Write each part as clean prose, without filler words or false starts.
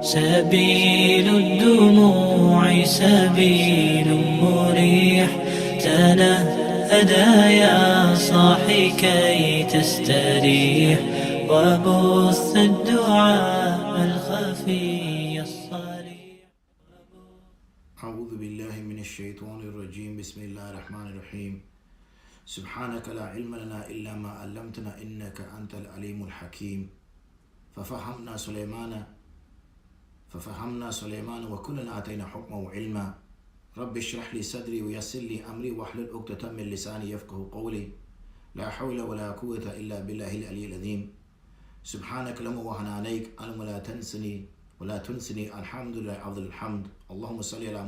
سبيل الدموع سبيل مريح تنهدى يا صاحي كي تستريح وبث الدعاء الخفي الصريح. أعوذ بالله من الشيطان الرجيم. بسم الله الرحمن الرحيم. سبحانك لا علم لنا إلا ما علمتنا إنك أنت العليم الحكيم. ففهمنا سليمان وكلنا آتينا حكما وعلما. رب اشرح لي صدري ويسر لي أمري واحلل عقدة من لساني يفقه قولي. لا حول ولا قوة إلا بالله العلي العظيم. سبحانك لما وهنا عليك ألم لا تنسني ولا تنسني. الحمد لله أفضل الحمد. اللهم صل على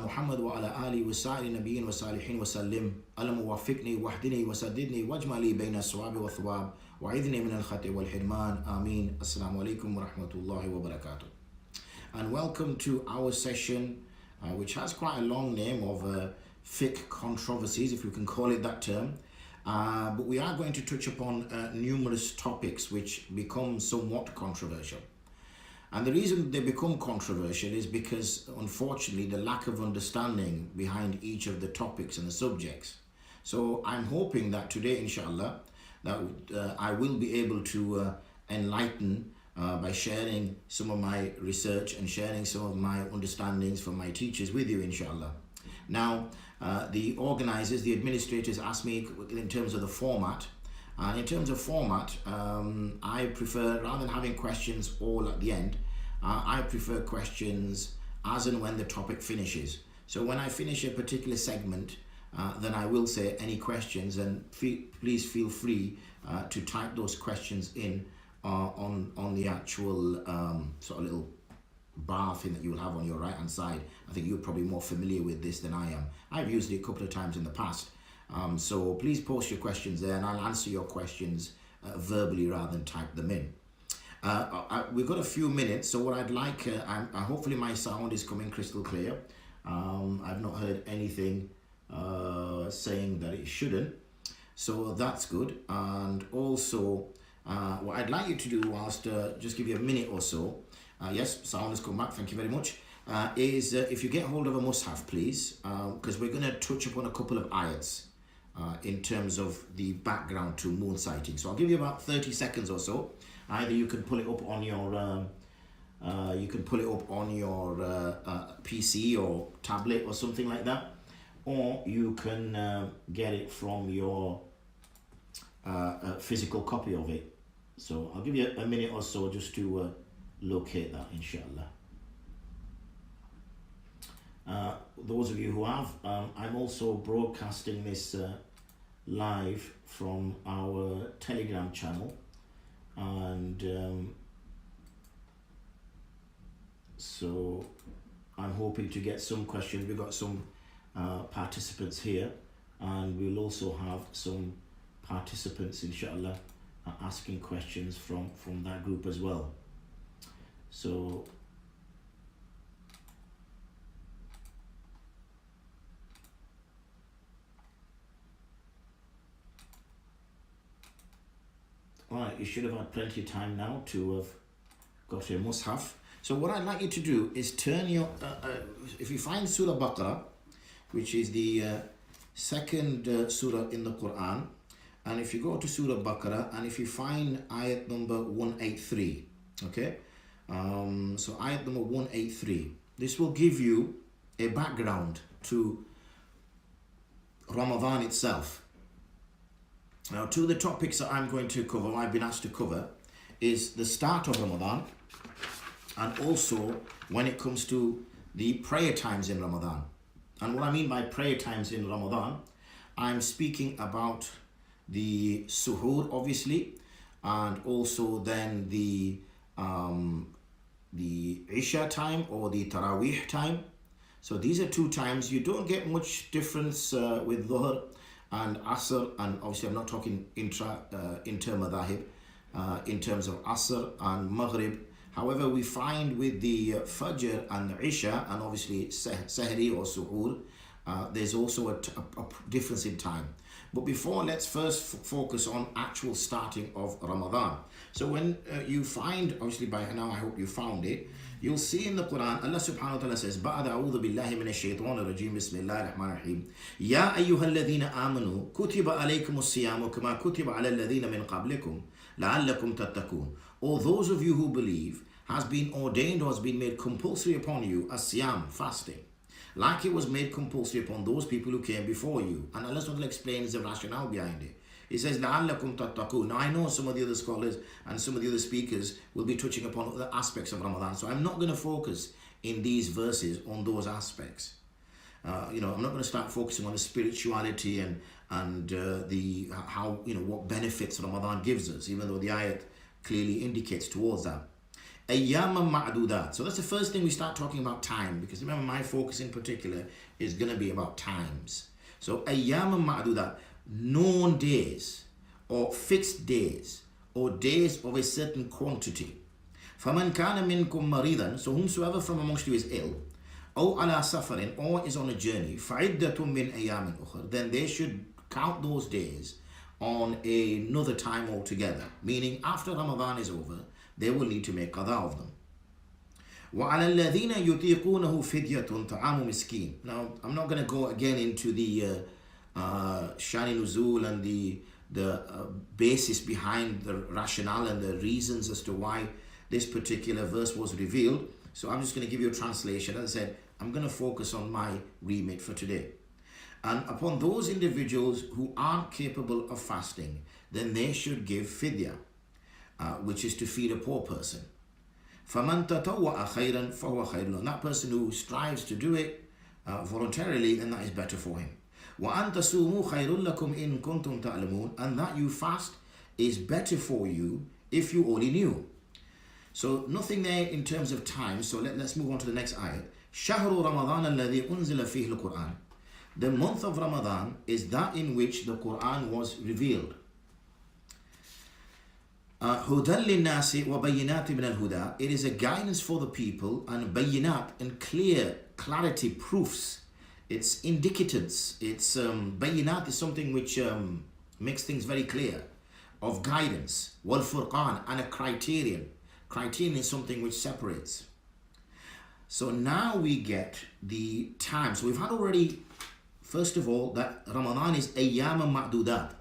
محمد وعلى آله وسائر النبيين والصالحين وسلم. اللهم وفقني واهدني وسددني واجمع لي بين الصواب والثواب وعذني من الخطأ والحرمان. آمين. Assalamu alaikum wa rahmatullahi wa barakatuh. And welcome to our session, which has quite a long name of fiqh controversies, if you can call it that term. But we are going to touch upon numerous topics which become somewhat controversial. And the reason they become controversial is because, unfortunately, the lack of understanding behind each of the topics and the subjects. So I'm hoping that today, inshallah, that I will be able to enlighten by sharing some of my research and sharing some of my understandings from my teachers with you, inshallah. Now, the organizers, the administrators asked me in terms of the format. And in terms of format, I prefer, rather than having questions all at the end, I prefer questions as and when the topic finishes. So when I finish a particular segment, then I will say any questions, and please feel free to type those questions in on the actual sort of little bar thing that you will have on your right hand side. I think you're probably more familiar with this than I am. I've used it a couple of times in the past. So please post your questions there and I'll answer your questions verbally rather than type them in. We've got a few minutes, so what I'd like, hopefully my sound is coming crystal clear. I've not heard anything saying that it shouldn't, so that's good. And also what I'd like you to do, whilst just give you a minute or so, yes, sound has come back, thank you very much, is if you get hold of a mushaf, please, because we're going to touch upon a couple of ayats in terms of the background to moon sighting. So I'll give you about 30 seconds or so. Either you can pull it up on your PC or tablet or something like that, or you can get it from your physical copy of it. So I'll give you a minute or so just to locate that, inshallah. Those of you who have, I'm also broadcasting this live from our Telegram channel, and so I'm hoping to get some questions. We've got some participants here, and we'll also have some participants, inshallah, asking questions from that group as well. So alright, you should have had plenty of time now to have got a mushaf. So what I'd like you to do is turn your, if you find Surah Baqarah, which is the second surah in the Quran, and if you go to Surah Baqarah, and if you find ayat number 183, okay, so ayat number 183, this will give you a background to Ramadan itself. Now, two of the topics that I'm going to cover, I've been asked to cover, is the start of Ramadan, and also when it comes to the prayer times in Ramadan. And what I mean by prayer times in Ramadan, I'm speaking about the suhūr, obviously, and also then the Isha time or the Taraweeh time. So these are two times. You don't get much difference with Dhuhr and Asr, and obviously I'm not talking inter-madhahib, in terms of Asr and Maghrib. However, we find with the Fajr and the Isha, and obviously Sahri or Suhur, there's also a difference in time. But before, let's first focus on actual starting of Ramadan. So when you find, obviously by now I hope you found it, you'll see in the Quran, Allah subhanahu wa ta'ala says, بَعْدَ أَعُوذُ بِاللَّهِ مِنَ الشَّيْطَانِ الرَّجِيمِ بِسْمِ اللَّهِ الرَّحْمَنِ الرَّحِيمِ يَا أَيُّهَا الَّذِينَ آمَنُوا كُتِبَ عَلَيْكُمُ الصِّيَامُ كَمَا كُتِبَ عَلَى الَّذِينَ مِنْ قَبْلِكُمْ لَعَلَّكُمْ تَتَّقُونَ. Or those of you who believe, has been ordained or has been made compulsory upon you as siyam, fasting, like it was made compulsory upon those people who came before you. And Allah SWT explains the rationale behind it. He says, لَعَلَّكُمْ تَتَّقُونَ. Now I know some of the other scholars and some of the other speakers will be touching upon other aspects of Ramadan. So I'm not going to focus in these verses on those aspects. I'm not going to start focusing on the spirituality and the how, what benefits Ramadan gives us, even though the ayat clearly indicates towards that. Ayyaman ma'dudat. So that's the first thing we start talking about time, because remember my focus in particular is going to be about times. So ayyaman ma'dudat, known days or fixed days or days of a certain quantity. فَمَنْ كَانَ مِنْكُمْ مَرِيضًا. So whomsoever from amongst you is ill, or ala safarin, or is on a journey, فَعِدَّةٌ مِّنْ أَيَّامٍ أُخَرٍ. Then they should count those days on another time altogether. Meaning after Ramadan is over, they will need to make qada of them. وَعَلَى الَّذِينَ يُطِيقُونَهُ فِدْيَةٌ طَعَامُ مِسْكِينٍ. Now, I'm not going to go again into the Shani Nuzul and the basis behind the rationale and the reasons as to why this particular verse was revealed. So I'm just going to give you a translation. As I said, I'm going to focus on my remit for today. And upon those individuals who aren't capable of fasting, then they should give fidya, which is to feed a poor person. فَمَنْ تَطَوَّعَ خَيْرًا فَهُوَ خَيْرٌ لَهُ. That person who strives to do it voluntarily, then that is better for him. وَأَنْ تَصُومُوا خَيْرٌ لَكُمْ إِن كُنْتُمْ تَعْلَمُونَ. And that you fast is better for you if you only knew. So nothing there in terms of time. So let's move on to the next ayat. شَهْرُ رَمَضَانَ الَّذِي أُنزِلَ فِيهِ الْقُرْآنِ. The month of Ramadan is that in which the Quran was revealed. هُدًى لِلنَّاسِ وَبَيِّنَاتٍ مِنَ الْهُدَى. It is a guidance for the people, and bayinat, and clarity, proofs. It's indicators. It's bayinat is something which makes things very clear, of guidance. Wal furqan, and a criterion. Criterion is something which separates. So now we get the time. So we've had already, first of all, that Ramadan is ayyam ma'dudat.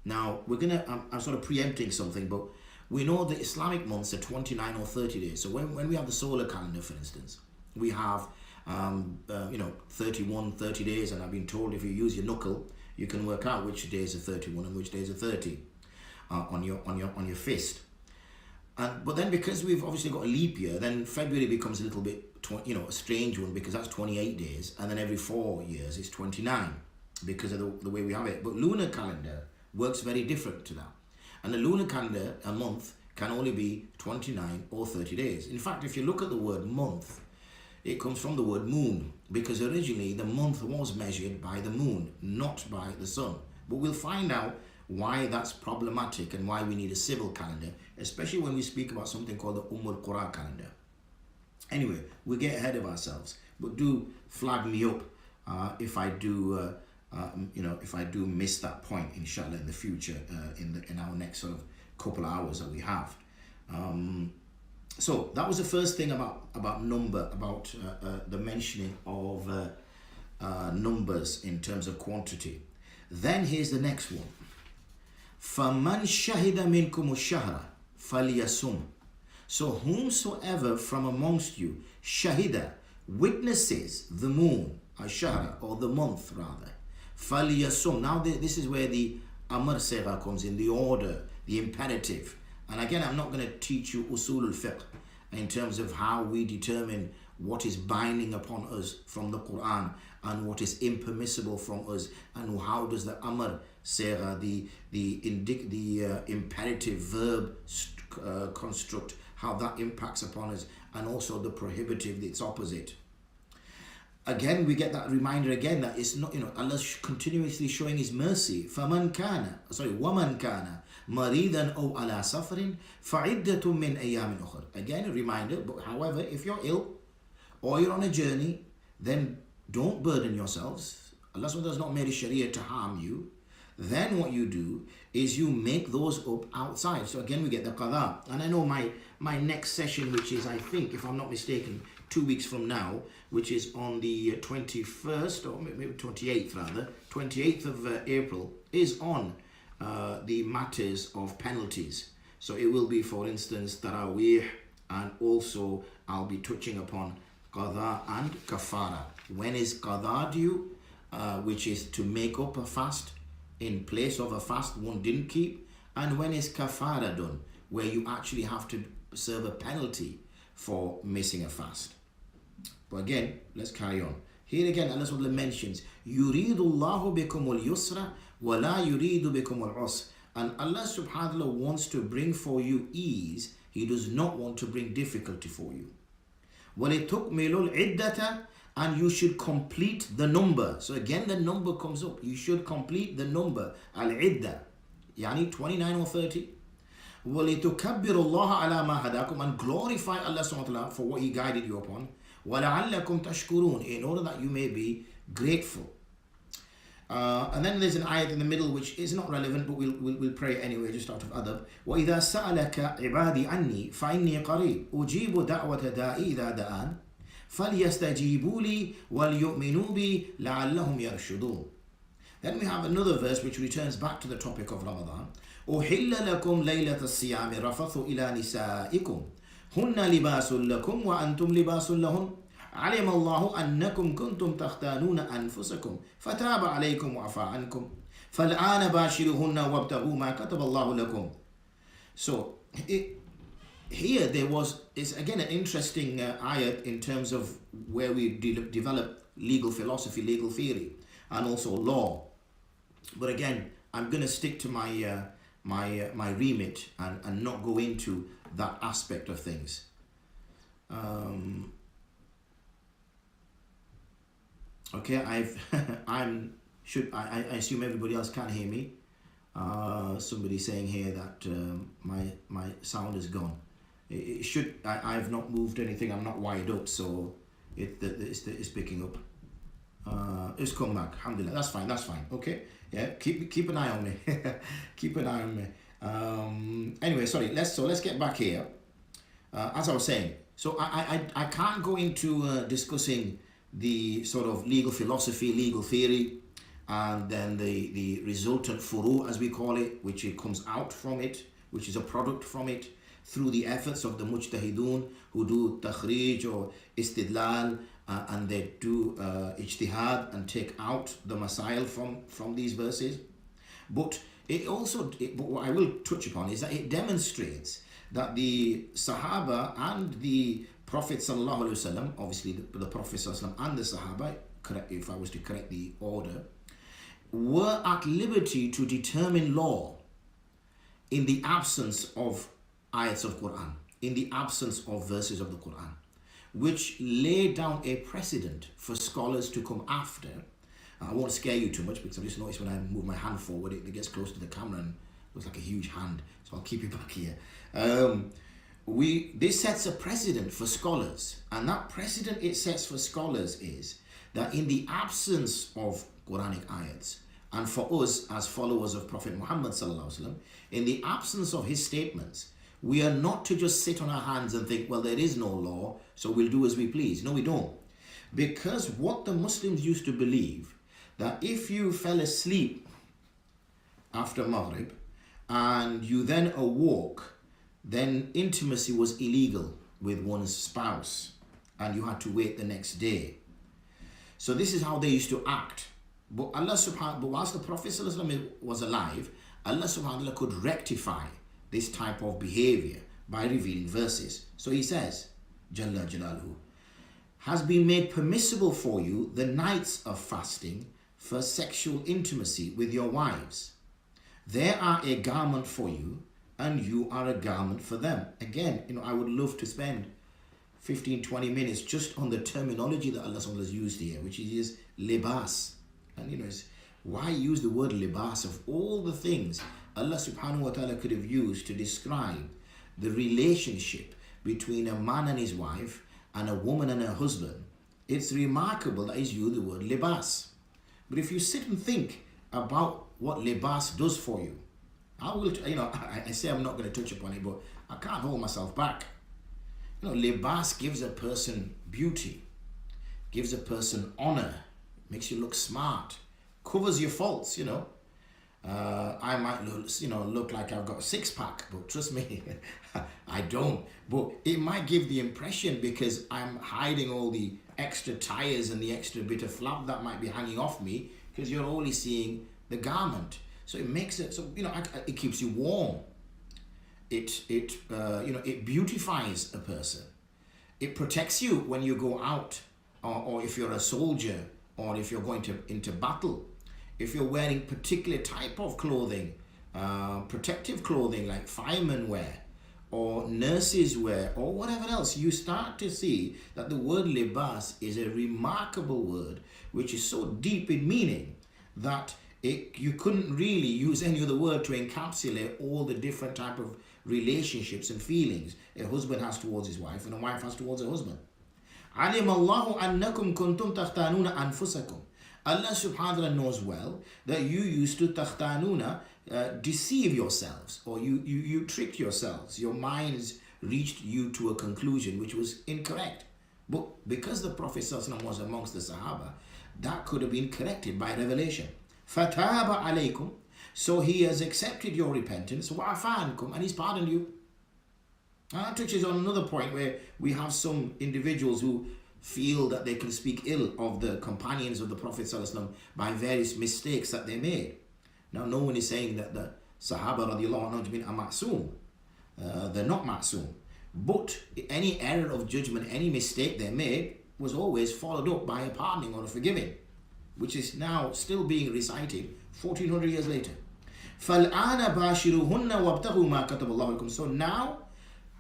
Now we're I'm sort of preempting something, but we know the Islamic months are 29 or 30 days. So when we have the solar calendar, for instance, we have 31, 30 days, and I've been told if you use your knuckle, you can work out which days are 31 and which days are 30 on your fist. But then because we've obviously got a leap year, then February becomes a little bit a strange one, because that's 28 days, and then every 4 years it's 29 because of the way we have it. But lunar calendar works very different to that, and the lunar calendar, a month can only be 29 or 30 days. In fact, if you look at the word month, it comes from the word moon, because originally the month was measured by the moon, not by the sun. But we'll find out why that's problematic and why we need a civil calendar, especially when we speak about something called the Qura calendar. Anyway, we get ahead of ourselves, but do flag me up if I do if I do miss that point, inshallah, in the future, in our next sort of couple of hours that we have. So that was the first thing about number, about the mentioning of numbers in terms of quantity. Then here's the next one. فَمَنْ شَهِدَ مِنْكُمُ الشَّهْرَ فَلْيَصُمْ. So whomsoever from amongst you, shahida, witnesses the moon, ashara, or the month rather, فَلْيَصُمْ. Now this is where the amr sigha comes in, the order, the imperative. And again, I'm not going to teach you usul al-fiqh in terms of how we determine what is binding upon us from the Quran and what is impermissible from us, and how does the amr sigha, the imperative verb construct, how that impacts upon us, and also the prohibitive, its opposite. Again, we get that reminder again that it's not, Allah's continuously showing His mercy. وَمَنْ كَانَ مَرِيضًا أَوْ عَلَى سَفَرٍ فَعِدَّةٌ مِّنْ أَيَّامٍ أُخَرٍ. Again, a reminder, but however, if you're ill or you're on a journey, then don't burden yourselves. Allah SWT has not made a sharia to harm you. then what you do is you make those up outside. So again, we get the qada. And I know my next session, which is, I think, if I'm not mistaken, 2 weeks from now, which is on the 21st, or maybe 28th rather, 28th of April, is on the matters of penalties. So it will be, for instance, Taraweeh, and also I'll be touching upon qada and kafara. When is qada due? Which is to make up a fast in place of a fast one didn't keep. And when is kafara done? Where you actually have to serve a penalty for missing a fast. But again, let's carry on. Here again, Allah subhanahu wa ta'ala mentions, يُرِيدُ اللَّهُ بِكُمُ الْيُسْرَ وَلَا يُرِيدُ بِكُمُ الْعُسْرَ. And Allah subhanahu wa ta'ala wants to bring for you ease. He does not want to bring difficulty for you. وَلِتُكْمِلُوا الْعِدَّةَ. And you should complete the number. So again, the number comes up. You should complete the number. Al-Idda. Yani 29 or 30. وَلِتُكَبِّرُ اللَّهَ عَلَى مَا هَدَاكُمْ. And glorify Allah subhanahu wa ta'ala for what He guided you upon. وَلَعَلَّكُمْ تَشْكُرُونَ. In order that you may be grateful. And then there's an ayat in the middle which is not relevant, but we'll pray anyway, just out of adab. وَإِذَا سَأَلَكَ عِبَادِي عَنِّي فَإِنِّي قَرِيبٌ أُجِيبُ دَعْوَةَ دَاعِي إِذَا دَعَانِ فَلْيَسْتَجِيبُوا لِي وَلْيُؤْمِنُوا بِي لَعَلَّهُمْ يَرْشُدُونَ. Then we have another verse which returns back to the topic of Ramadan. أُحِلَّ لَكُمْ لَيْلَةَ الصِّيَامِ رَفَثُ إِلَى نِسَائِكُمْ هُنَّ لِبَاسٌ لَكُمْ وَأَنْتُمْ لِبَاسٌ لَهُنَّ عَلِمَ اللَّهُ أَنَّكُمْ كُنْتُمْ تَخْتَانُونَ أَنفُسَكُمْ فَتَابَ عَلَيْكُمْ وَعَفَا عَنْكُمْ فَالْآنَ بَاشِرُوهُنَّ وَابْتَغُوا مَا كَتَبَ اللَّهُ لَكُمْ. So here is again an interesting ayat in terms of where we develop legal philosophy, legal theory, and also law. But again, I'm going to stick to my my remit and not go into that aspect of things. Okay, I assume everybody else can hear me. Somebody saying here that my sound is gone. It should. I've not moved anything. I'm not wired up, so it's picking up. It's come back. Alhamdulillah. That's fine. That's fine. Okay. Yeah. Keep an eye on me. Keep an eye on me. Anyway, sorry. Let's get back here. As I was saying, so I can't go into discussing the sort of legal philosophy, legal theory, and then the resultant furu, as we call it, which it comes out from it, which is a product from it, through the efforts of the mujtahidun who do takhrij or istidlal, and they do ijtihad and take out the masail from these verses. But it also, but what I will touch upon is that it demonstrates that the Sahaba and the Prophet sallallahu alaihi wasallam, obviously the Prophet sallallahu alaihi wasallam and the Sahaba, correct, if I was to correct the order, were at liberty to determine law in the absence of ayats of Quran, in the absence of verses of the Quran, which lay down a precedent for scholars to come after. I won't scare you too much because I just noticed when I move my hand forward, it gets close to the camera and looks like a huge hand, so I'll keep it back here. This sets a precedent for scholars, and that precedent it sets for scholars is that in the absence of Quranic ayats, and for us as followers of Prophet Muhammad sallallahu alaihi wasallam, in the absence of his statements, we are not to just sit on our hands and think, well, there is no law, so we'll do as we please. No, we don't. Because what the Muslims used to believe, that if you fell asleep after Maghrib and you then awoke, then intimacy was illegal with one's spouse and you had to wait the next day. So this is how they used to act. But whilst the Prophet ﷺ was alive, Allah subhanahu wa ta'ala could rectify this type of behavior by revealing verses. So he says, Jalla Jalaluhu, has been made permissible for you the nights of fasting for sexual intimacy with your wives. They are a garment for you, and you are a garment for them. Again, I would love to spend 15-20 minutes just on the terminology that Allah has used here, which is libas. And why use the word libas of all the things Allah subhanahu wa ta'ala could have used to describe the relationship between a man and his wife and a woman and her husband? It's remarkable that he's used the word libas. But if you sit and think about what libas does for you. I will, I say I'm not going to touch upon it, but I can't hold myself back. Libas gives a person beauty, gives a person honor, makes you look smart, covers your faults. I might look like I've got a six-pack, but trust me, I don't. But it might give the impression, because I'm hiding all the extra tires and the extra bit of flap that might be hanging off me, because you're only seeing the garment. So it makes it, it keeps you warm. It beautifies a person. It protects you when you go out, or if you're a soldier, or if you're going into battle. If you're wearing particular type of clothing, protective clothing like firemen wear, or nurses wear, or whatever else, you start to see that the word libas is a remarkable word, which is so deep in meaning that you couldn't really use any other word to encapsulate all the different type of relationships and feelings a husband has towards his wife and a wife has towards her husband. عَلِمَ اللَّهُ أَنَّكُمْ كُنْتُمْ تَخْتَانُونَ أَنفُسَكُمْ. Allah subhanahu wa ta'ala knows well that you used to takhtanuna, deceive yourselves, or you tricked yourselves. Your minds reached you to a conclusion which was incorrect. But because the Prophet ﷺ was amongst the Sahaba, that could have been corrected by revelation. فَتَابَ عَلَيْكُمْ. So he has accepted your repentance, وَعَفَا عَنْكُمْ, and he's pardoned you. And that touches on another point where we have some individuals who feel that they can speak ill of the companions of the Prophet ﷺ by various mistakes that they made. Now, no one is saying that the Sahaba radiallahu anhum are ma'soom. They're not ma'soom. But any error of judgment, any mistake they made was always followed up by a pardoning or a forgiving, which is now still being recited 1400 years later. فَالْآنَ بَاشِرُهُنَّ وَابْتَغُوا مَا كَتَبَ اللَّهُ لَكُمْ. So now,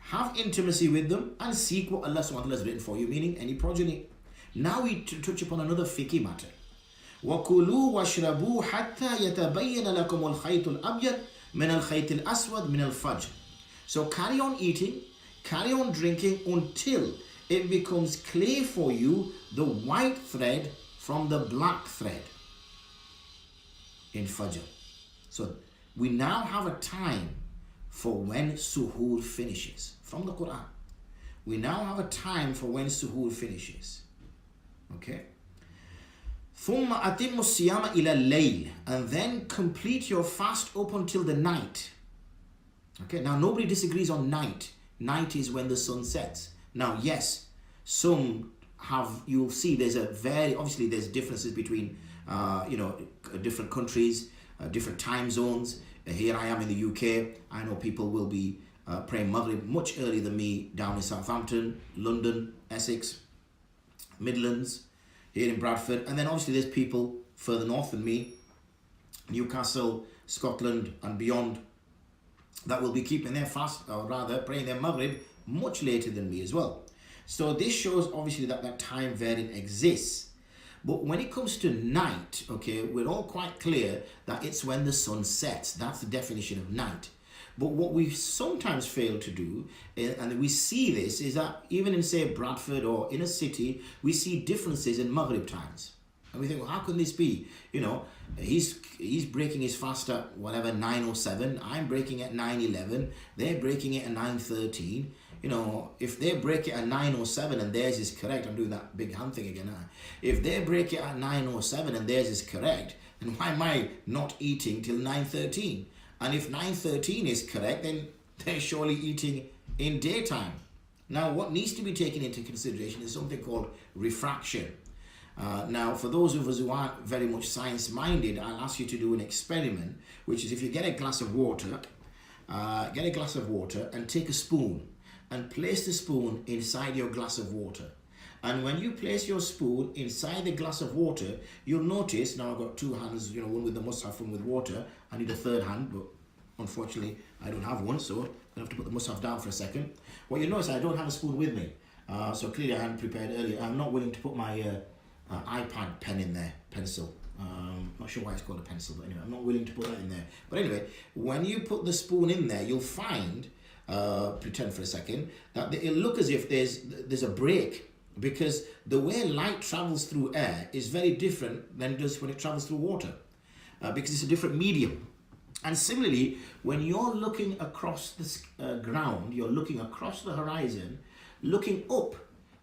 have intimacy with them and seek what Allah subhanahu wa ta'ala has written for you, meaning any progeny. Now we touch upon another fiqhi matter. وَكُلُوا وَاشْرَبُوا حَتَّى يَتَبَيَّنَ لَكُمُ الْخَيْطُ الْأَبْيَضُ مِنَ الْخَيْطِ الْأَسْوَدِ مِنَ الْفَجْرِ. So carry on eating, carry on drinking until it becomes clear for you the white thread from the black thread in Fajr. So we now have a time for when suhūr finishes from the Quran. We now have a time for when suhūr finishes. Okay? ثُمَّ أَتِمُّ الصِّيَامَ إِلَى اللَّيْلِ. And then complete your fast up until the night. Okay, now nobody disagrees on night. Night is when the sun sets. Now, yes, some have, you'll see obviously there's differences between, different countries, different time zones. Here I am in the UK. I know people will be praying Maghrib much earlier than me down in Southampton, London, Essex, Midlands, here in Bradford. And then obviously there's people further north than me, Newcastle, Scotland and beyond, that will be keeping their fast, or rather praying their Maghrib much later than me as well. So this shows obviously that time variant exists. But when it comes to night, okay, we're all quite clear that it's when the sun sets. That's the definition of night. But what we sometimes fail to do, and we see this, is that even in, say, Bradford or in a city, we see differences in Maghrib times. And we think, well, how can this be? He's breaking his fast at whatever, 9:07. I'm breaking at 9:11. They're breaking it at 9:13. If they break it at 9:07 and theirs is correct, I'm doing that big hand thing again. If they break it at 9:07 and theirs is correct, then why am I not eating till 9:13? And if 9:13 is correct, then they're surely eating in daytime. Now, what needs to be taken into consideration is something called refraction. Now, for those of us who aren't very much science-minded, I'll ask you to do an experiment, which is if you get a glass of water and take a spoon and place the spoon inside your glass of water. And when you place your spoon inside the glass of water, you'll notice, now I've got two hands, one with the mushaf, one with water. I need a third hand, but unfortunately I don't have one, so I have to put the mushaf down for a second. What you notice, I don't have a spoon with me. So clearly I hadn't prepared earlier. I'm not willing to put my iPad pen in there, pencil. Not sure why it's called a pencil, but anyway, I'm not willing to put that in there. But anyway, when you put the spoon in there, you'll find, pretend for a second, that it'll look as if there's a break, because the way light travels through air is very different than it does when it travels through water. because it's a different medium. And similarly, when you're looking across the ground, you're looking across the horizon, looking up,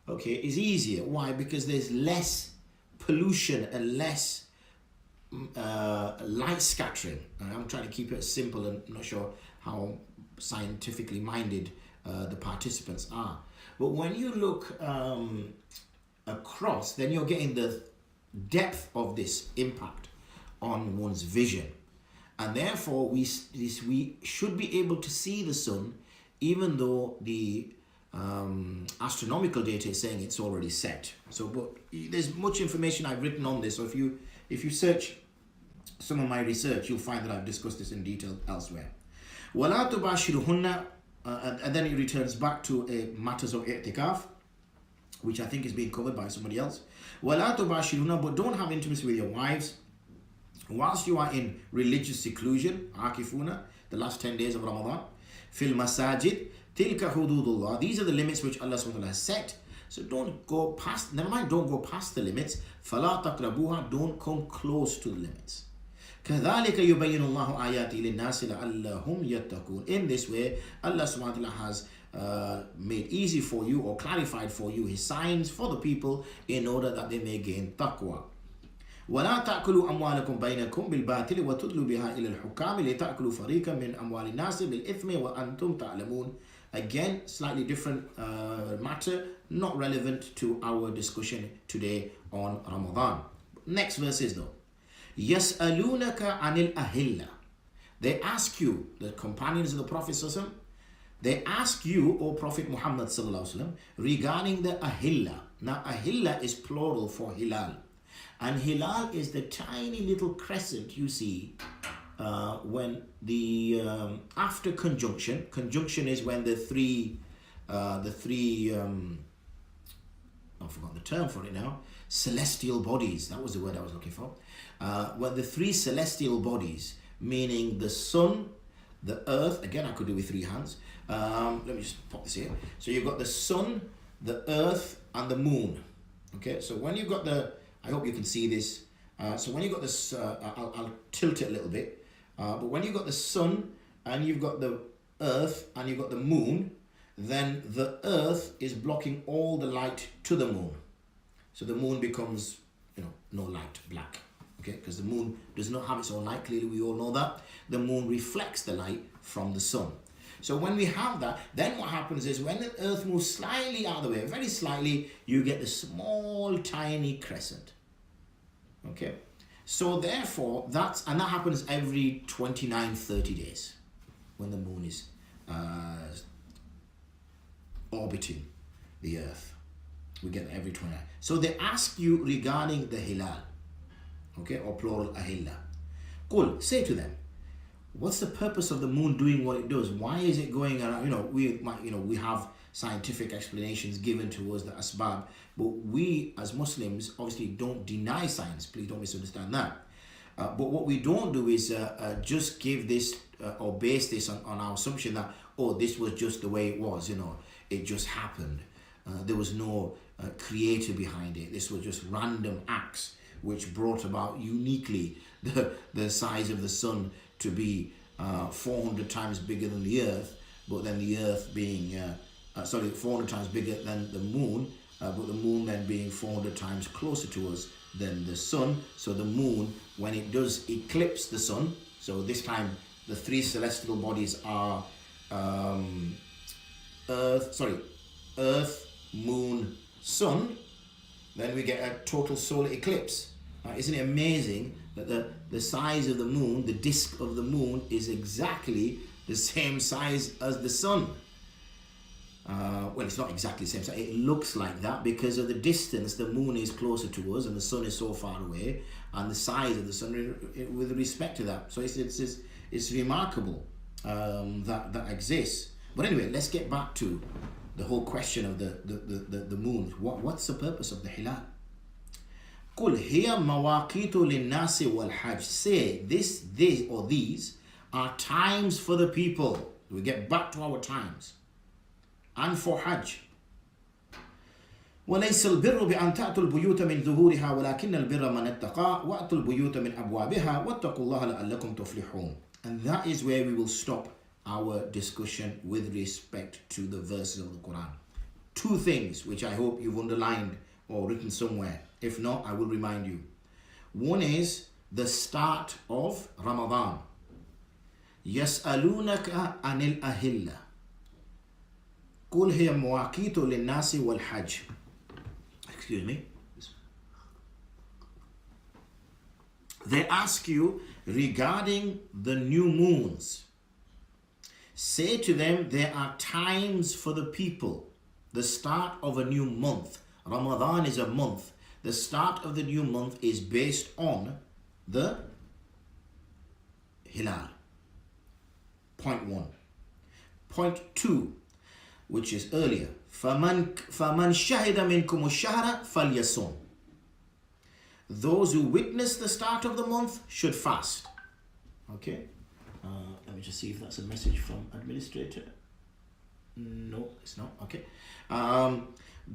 okay, is easier. Why? Because there's less pollution and less light scattering. I'm trying to keep it simple, and I'm not sure how scientifically minded the participants are. But when you look across, then you're getting the depth of this impact on one's vision. And therefore, we should be able to see the sun, even though the astronomical data is saying it's already set. So, but there's much information I've written on this. So if you search some of my research, you'll find that I've discussed this in detail elsewhere. وَلَا تُبَاشِرُهُنَّ, and then it returns back to matters of i'tikaf, which I think is being covered by somebody else. وَلَا تُبَاشِرُهُنَّ, but don't have intimacy with your wives whilst you are in religious seclusion, akifuna, the last 10 days of Ramadan. Fil masajid, tilka hududullah. These are the limits which Allah subhanahu wa ta'ala has set. So don't go past, never mind, don't go past the limits. Fala taqrabuha, don't come close to the limits. كَذَلِكَ يُبَيِّنُ اللَّهُ آيَاتِهِ لِلنَّاسِ لَعَلَّهُمْ يَتَّقُونَ. In this way, Allah subhanahu wa ta'ala has made easy for you, or clarified for you, His signs for the people, in order that they may gain taqwa. ولا تأكلوا أموالكم بينكم بالباطل وتدلوا بها إلى الحكام لتأكلوا فريقا من أموال الناس بالإثم وأنتم تعلمون. Again, slightly different matter, not relevant to our discussion today on Ramadan. Next verses though. يسألونك عن الأهلة. They ask you, the companions of the Prophet sallallahu alaihi wasallam, they ask you, O Prophet Muhammad sallallahu alaihi wasallam, regarding the ahilla. Now ahilla is plural for hilal. And hilal is the tiny little crescent you see when the after conjunction. Conjunction is when the three I've forgotten the term for it now. Celestial bodies. That was the word I was looking for. When the three celestial bodies, meaning the sun, the earth. Again, I could do with three hands. Let me just pop this here. So you've got the sun, the earth, and the moon. Okay. So when you've got the, I hope you can see this. So when you've got this, I'll tilt it a little bit. But when you've got the sun and you've got the earth and you've got the moon, then the earth is blocking all the light to the moon. So the moon becomes, no light, black. Okay, because the moon does not have its own light. Clearly, we all know that. The moon reflects the light from the sun. So when we have that, then what happens is when the earth moves slightly out of the way, very slightly, you get the small, tiny crescent. Okay, so therefore that happens every 29, 30 days when the moon is orbiting the earth. We get every 29. So they ask you regarding the hilal, okay, or plural ahilla. Qul, say to them, what's the purpose of the moon doing what it does? Why is it going around? We have scientific explanations given to us, the asbab, but we as Muslims obviously don't deny science. Please don't misunderstand that. But what we don't do is just give this or base this on our assumption that, this was just the way it was, it just happened. There was no creator behind it. This was just random acts which brought about uniquely the size of the sun to be 400 times bigger than the earth, but then the earth being 400 times bigger than the moon, but the moon then being 400 times closer to us than the sun. So the moon, when it does eclipse the sun, so this time the three celestial bodies are Earth, Moon, Sun, then we get a total solar eclipse. Isn't it amazing that the size of the moon, the disk of the moon, is exactly the same size as the sun? Well, it's not exactly the same size. It looks like that because of the distance. The moon is closer to us and the sun is so far away, and the size of the sun with respect to that. So it's remarkable that exists. But anyway, let's get back to the whole question of the moon. What's the purpose of the hilal? قُلْ هِيَ مَوَاقِيتُ لِلنَّاسِ وَالْحَجِّ. Say, these are times for the people. We get back to our times. And for Hajj. وليس البر بأن تأتوا البيوت من ظهورها ولكن البر من اتقى وأتوا البيوت من أبوابها واتقوا الله لعلكم تفلحون. And that is where we will stop our discussion with respect to the verses of the Quran. Two things which I hope you've underlined or written somewhere. If not, I will remind you. One is the start of Ramadan. يسألونك عن الأهلة قل هي مواقيت للناس والحج. Excuse me. They ask you regarding the new moons. Say to them, there are times for the people. The start of a new month. Ramadan is a month. The start of the new month is based on the Hilal. Point 1. Point 2, which is earlier. فَمَنْ شَهِدَ مِنْكُمُ الشَّهْرَ فَلْيَصُمْ. Those who witness the start of the month should fast. Okay. Let me just see if that's a message from administrator. No, it's not. Okay.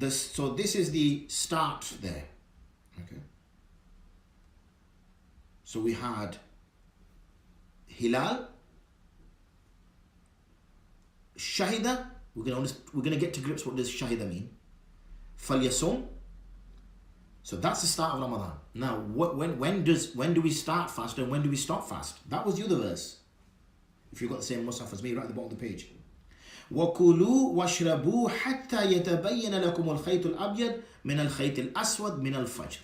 So this is the start there. Okay. So we had Hilal, Shahida. We're gonna get to grips what does Shahida mean. Falyasum. So that's the start of Ramadan. Now, when do we start fast and when do we stop fast? That was the other verse. If you've got the same mushaf as me, right at the bottom of the page. وَكُلُوا وَاشْرَبُوا حَتَّى يَتَبَيَّنَ لَكُمُ الْخَيْطُ الْأَبْيَضُ مِنَ الْخَيْطِ الْأَسْوَدِ مِنَ الْفَجْرِ.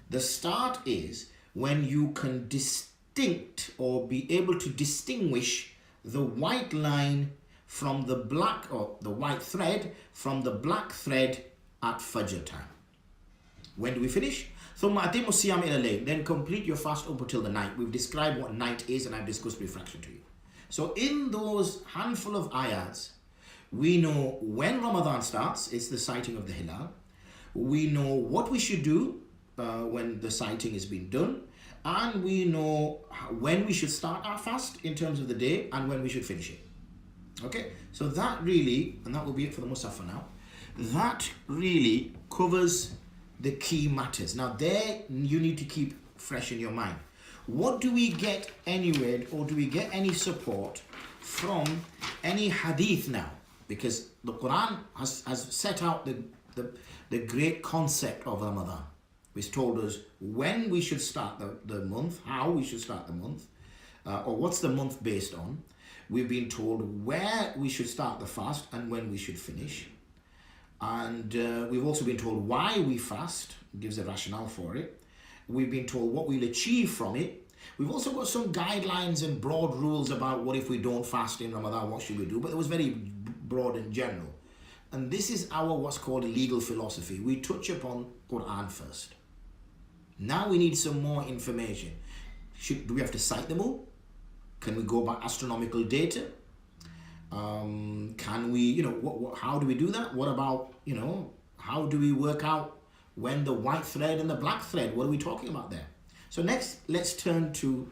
The start is when you can distinct or be able to distinguish the white line from the black, or the white thread from the black thread at Fajr time. When do we finish? ثُمَّ أَتِمُّ الصِّيَامَ إِلَى اللَّيْلِ. Then complete your fast up until the night. We've described what night is and I've discussed refraction to you. So in those handful of ayats, we know when Ramadan starts, it's the sighting of the Hilal. We know what we should do when the sighting has been done. And we know when we should start our fast in terms of the day and when we should finish it. Okay, so that really, and that will be it for the Musaf for now, that really covers the key matters. Now there you need to keep fresh in your mind. What do we get anywhere, or do we get any support from any hadith now? Because the Quran has set out the great concept of Ramadan, which told us when we should start the month, how we should start the month, or what's the month based on. We've been told where we should start the fast and when we should finish. And we've also been told why we fast, gives a rationale for it. We've been told what we'll achieve from it. We've also got some guidelines and broad rules about what if we don't fast in Ramadan, what should we do? But it was very broad and general. And this is our what's called legal philosophy. We touch upon Quran first. Now we need some more information. Do we have to cite the moon? Can we go by astronomical data? Can we, how do we do that? What about, how do we work out when the white thread and the black thread, what are we talking about there? So next, let's turn to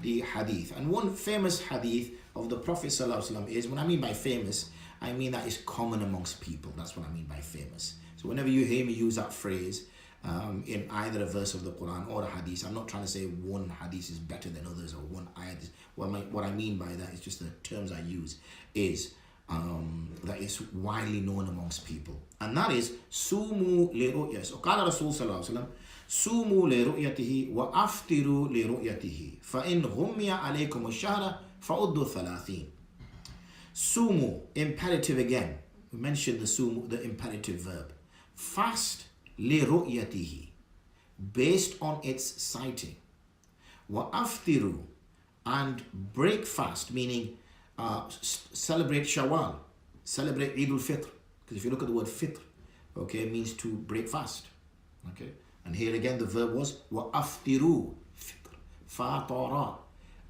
the hadith. And one famous hadith of the Prophet ﷺ is, when I mean by famous, I mean that is common amongst people. That's what I mean by famous. So whenever you hear me use that phrase in either a verse of the Quran or a hadith, I'm not trying to say one hadith is better than others or one ayat is, what I mean by that is just the terms I use is that is widely known amongst people. And that is sumu li ru'yah. So qala Rasul sallallahu alaihi wasallam, sumu li ru'yatihi wa aftiru li ru'yatihi fa in ghummiya alaykum ash-shahra fa'uddu 30. Sumu, imperative again. We mentioned the sumu, the imperative verb. Fast li ru'yatihi, based on its sighting. Wa aftiru, and break fast, meaning celebrate Shawwal, celebrate Eid al-Fitr. Because if you look at the word fitr, okay, it means to break fast. Okay, and here again the verb was wa aftiru fitr, fatara,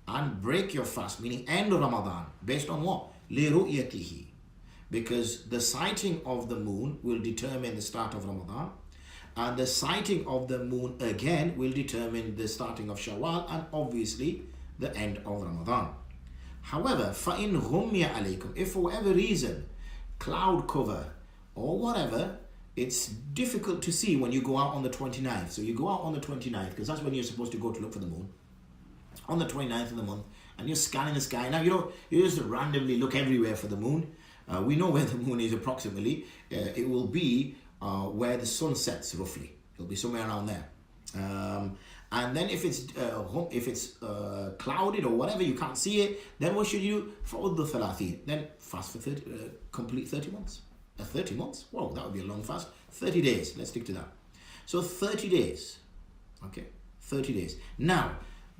and break your fast, meaning end of Ramadan, based on what? Li ru'yatihi, because the sighting of the moon will determine the start of Ramadan, and the sighting of the moon again will determine the starting of Shawwal and obviously the end of Ramadan. However, فَإِنْ غُمِّيَ عَلَيْكُمْ, if for whatever reason cloud cover or whatever, it's difficult to see when you go out on the 29th. So you go out on the 29th, because that's when you're supposed to go to look for the moon. On the 29th of the month, and you're scanning the sky. Now, you just randomly look everywhere for the moon. We know where the moon is approximately. It will be where the sun sets, roughly. It'll be somewhere around there. And then if it's clouded or whatever, you can't see it, then what should you do? For the 30, then fast for complete 30 months. 30 months? Whoa, that would be a long fast. 30 days, let's stick to that. So 30 days, okay, 30 days. Now,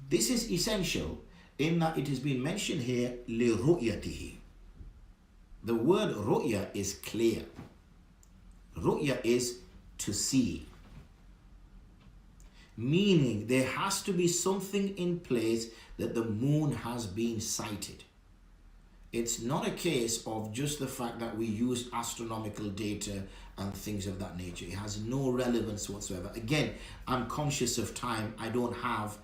this is essential in that it has been mentioned here, لِرُؤْيَتِهِ. The word ru'ya is clear. Ru'ya is to see. Meaning there has to be something in place that the moon has been sighted. It's not a case of just the fact that we use astronomical data and things of that nature. It has no relevance whatsoever. Again, I'm conscious of time. I don't have,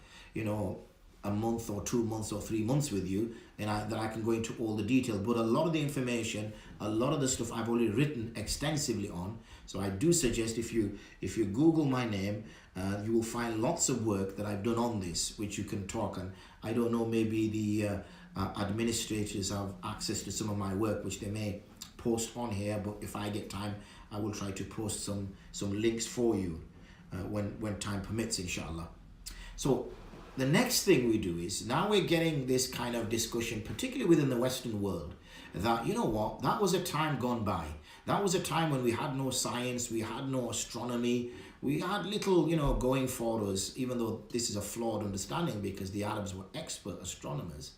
a month or 2 months or 3 months with you, and that I can go into all the detail. But a lot of the information, a lot of the stuff I've already written extensively on. So I do suggest if you Google my name, you will find lots of work that I've done on this, which you can talk. And I don't know, maybe the administrators have access to some of my work, which they may post on here. But if I get time, I will try to post some links for you when time permits, inshallah. So the next thing we do is, now we're getting this kind of discussion, particularly within the Western world, that, that was a time gone by. That was a time when we had no science, we had no astronomy, we had little, going for us, even though this is a flawed understanding, because the Arabs were expert astronomers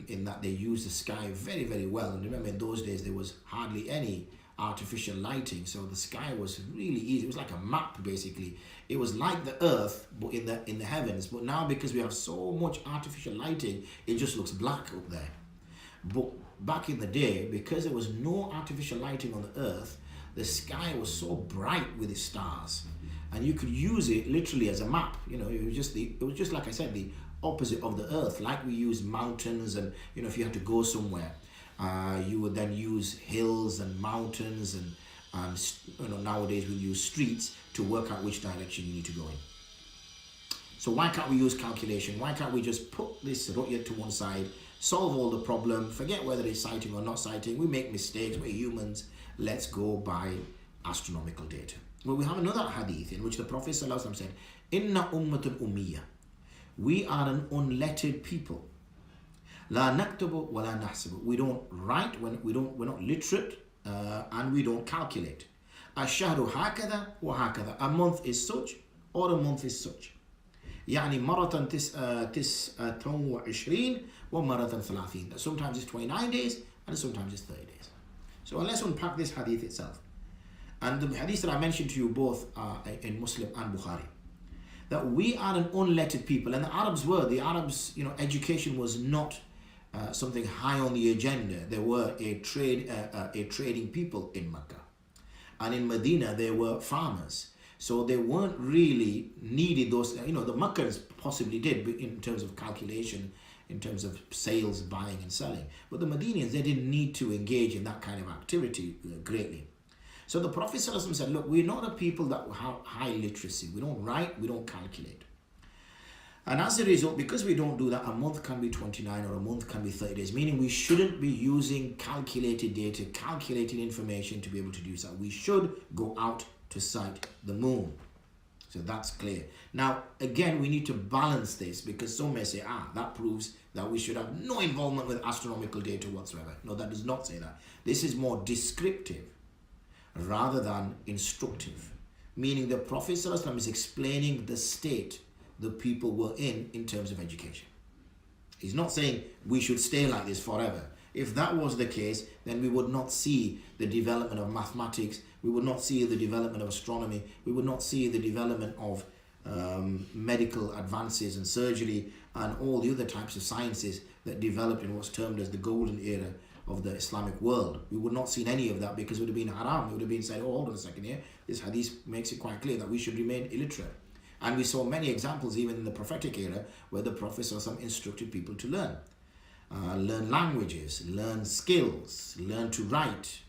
in that they used the sky very, very well. And remember, in those days, there was hardly any artificial lighting, so the sky was really easy. It was like a map, basically. It was like the earth, but in the heavens. But now, because we have so much artificial lighting, it just looks black up there. But back in the day, because there was no artificial lighting on the earth, the sky was so bright with its stars, and you could use it literally as a map. It was just like I said, the opposite of the earth. Like we use mountains, and if you had to go somewhere, you would then use hills and mountains, and nowadays we use streets to work out which direction you need to go in. So why can't we use calculation? Why can't we just put this ru'ya to one side, solve all the problem, forget whether it's sighting or not sighting? We make mistakes, we're humans. Let's go by astronomical data. Well, we have another hadith in which the Prophet ﷺ said, Inna ummatun ummiyya. We are an unlettered people. La naktubu wa la nahsibu. We don't write, we're not literate, and we don't calculate. Ash-shahru hakadha wa hakadha. A month is such, or a month is such. يعني مرة 29 ومرة 30. Sometimes it's 29 days and sometimes it's 30 days. So let's unpack this hadith itself. And the hadith that I mentioned to you both are in Muslim and Bukhari. That we are an unlettered people, and the Arabs, education was not something high on the agenda. There were a trading people in Mecca, and in Medina there were farmers. So they weren't really needed those, the Meccans possibly did in terms of calculation, in terms of sales, buying and selling. But the Medinians, they didn't need to engage in that kind of activity greatly. So the Prophet ﷺ said, look, we're not a people that have high literacy. We don't write, we don't calculate. And as a result, because we don't do that, a month can be 29 or a month can be 30 days, meaning we shouldn't be using calculated data, calculated information to be able to do that. We should go out to sight the moon. So that's clear. Now, again, we need to balance this, because some may say, that proves that we should have no involvement with astronomical data whatsoever. No, that does not say that. This is more descriptive rather than instructive, meaning the Prophet ﷺ is explaining the state the people were in terms of education. He's not saying we should stay like this forever. If that was the case, then we would not see the development of mathematics, we would not see the development of astronomy, we would not see the development of medical advances and surgery and all the other types of sciences that developed in what's termed as the golden era of the Islamic world. We would not see any of that, because it would have been haram. It would have been said, hold on a second here, this hadith makes it quite clear that we should remain illiterate. And we saw many examples even in the prophetic era where the Prophet ﷺ instructed people to learn languages, learn skills, learn to write.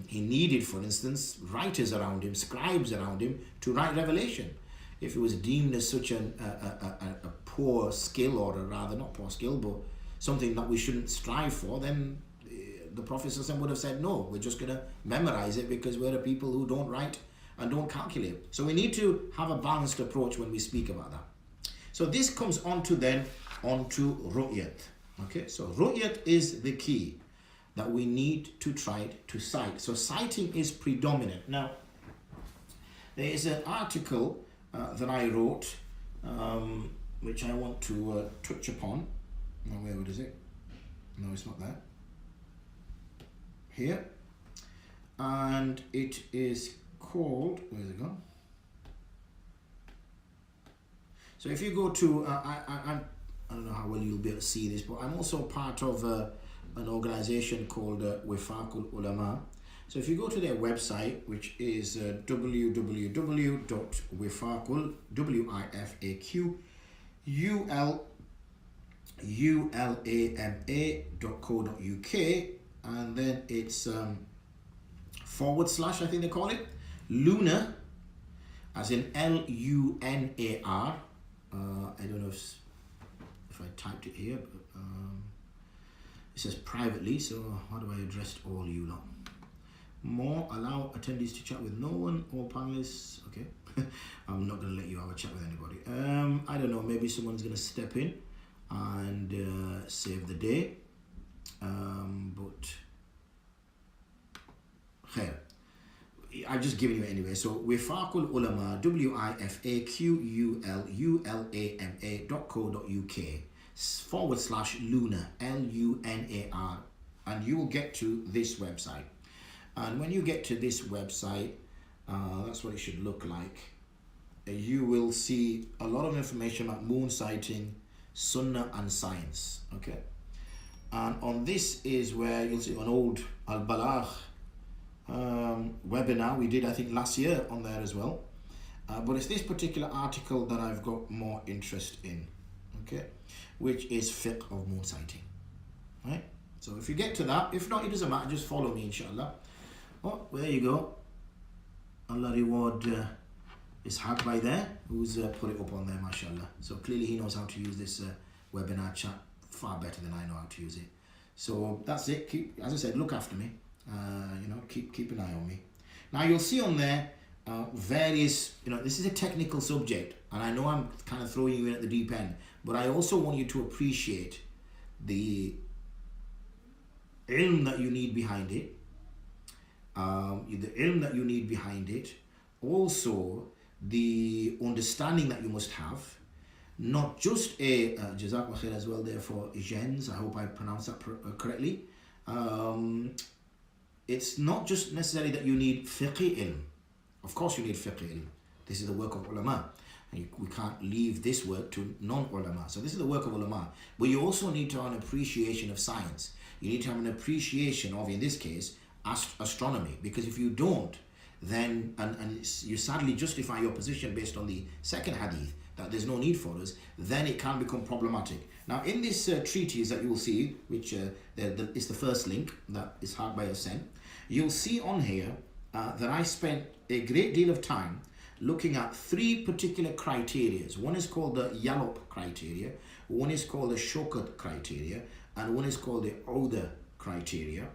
He needed, for instance, writers around him, scribes around him to write revelation. If it was deemed as such a poor skill, or rather not poor skill, but something that we shouldn't strive for, then the Prophet would have said, no, we're just going to memorize it because we're a people who don't write and don't calculate. So we need to have a balanced approach when we speak about that. So this comes onto ru'yat. Okay, so ru'yat is the key that we need to try to cite. So citing is predominant. Now, there is an article that I wrote, which I want to touch upon. Now, where is it? No, it's not there. Here. And it is called, where's it gone? So if you go to, I don't know how well you'll be able to see this, but I'm also part of an organization called Wifaqul Ulama. So if you go to their website, which is www.wifaqul.ulama.co.uk, and then it's / I think they call it, Lunar, as in Lunar. I don't know if I typed it here, but it says privately, so how do I address all you lot? More, allow attendees to chat with no one, all panelists. Okay. I'm not going to let you have a chat with anybody. I don't know, maybe someone's going to step in and save the day. But khair, I've just given you it anyway. So Wifaqul Ulama, wifaqululama.co.uk /Lunar, LUNAR, and you will get to this website. And when you get to this website, that's what it should look like. You will see a lot of information about moon sighting, sunnah and science. Okay, and on this is where you'll see an old Al-Balagh webinar we did, I think, last year on there as well. But it's this particular article that I've got more interest in, okay, which is fiqh of moon sighting, right? So if you get to that, if not, it doesn't matter, just follow me, inshallah. Oh, there you go. Allah reward Ishaq by there, who's put it up on there, mashallah. So clearly he knows how to use this webinar chat far better than I know how to use it. So that's it. Keep, as I said, look after me. Keep an eye on me. Now you'll see on there various, this is a technical subject, and I know I'm kind of throwing you in at the deep end, but I also want you to appreciate the ilm that you need behind it, also the understanding that you must have, not just a jazakallah khair as well there for Jens, I hope I pronounced that correctly. It's not just necessarily that you need fiqh ilm. Of course you need fiqh ilm. This is the work of ulama. And we can't leave this work to non-ulama. So this is the work of ulama. But you also need to have an appreciation of science. You need to have an appreciation of, in this case, astronomy. Because if you don't, then, and you sadly justify your position based on the second hadith, that there's no need for us, then it can become problematic. Now in this treatise that you will see, which is the first link that Ishaq Bhai has sent, you'll see on here that I spent a great deal of time looking at three particular criteria. One is called the Yallop criteria, one is called the Shokat criteria, and one is called the Ouda criteria,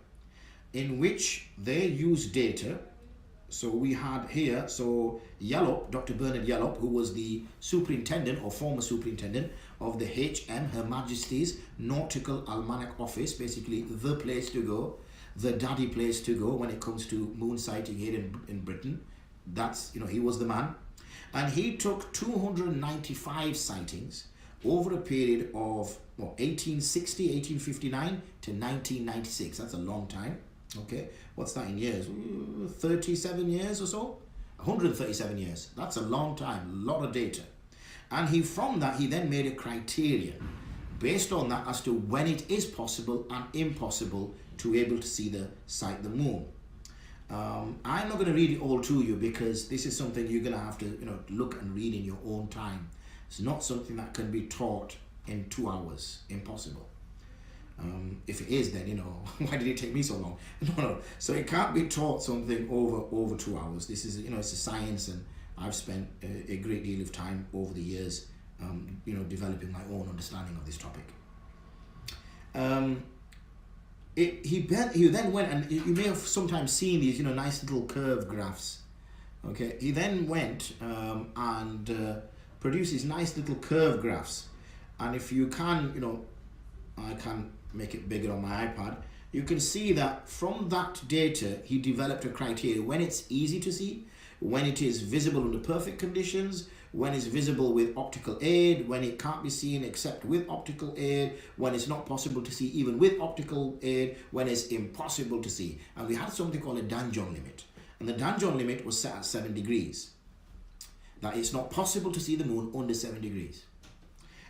in which they use data. So we had here, so Yallop, Dr. Bernard Yallop, who was the superintendent or former superintendent of the HM, Her Majesty's Nautical Almanac Office, basically the place to go, the daddy place to go when it comes to moon sighting here in Britain. That's, he was the man. And he took 295 sightings over a period of 1859 to 1996. That's a long time. Okay, what's that in years? 37 years or so? 137 years. That's a long time, a lot of data. And from that, he then made a criterion based on that as to when it is possible and impossible to be able to sight the moon. I'm not going to read it all to you because this is something you're going to have to look and read in your own time. It's not something that can be taught in 2 hours. Impossible. If it is, then, why did it take me so long? No. So it can't be taught something over 2 hours. This is, it's a science, and I've spent a great deal of time over the years, developing my own understanding of this topic. He then went, and you may have sometimes seen these, nice little curve graphs. Okay, he then went and produced these nice little curve graphs, and if you can, I can make it bigger on my iPad. You can see that from that data, he developed a criteria when it's easy to see, when it is visible under perfect conditions, when it's visible with optical aid, when it can't be seen except with optical aid, when it's not possible to see even with optical aid, when it's impossible to see. And we had something called a Danjon limit. And the Danjon limit was set at 7 degrees. That it's not possible to see the moon under 7 degrees.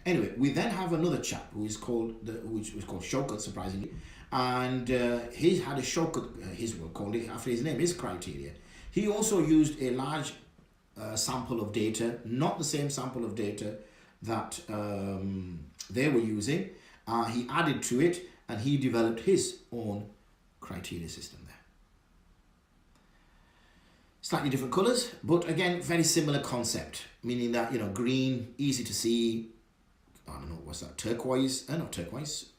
Anyway, we then have another chap which was called Shaukat, surprisingly, and he had a Shaukat, we'll call it after his name, his criteria. He also used a large sample of data, not the same sample of data that they were using. He added to it, and he developed his own criteria system there. Slightly different colors, but again, very similar concept, meaning that, green, easy to see. I don't know, what's that, turquoise, not turquoise,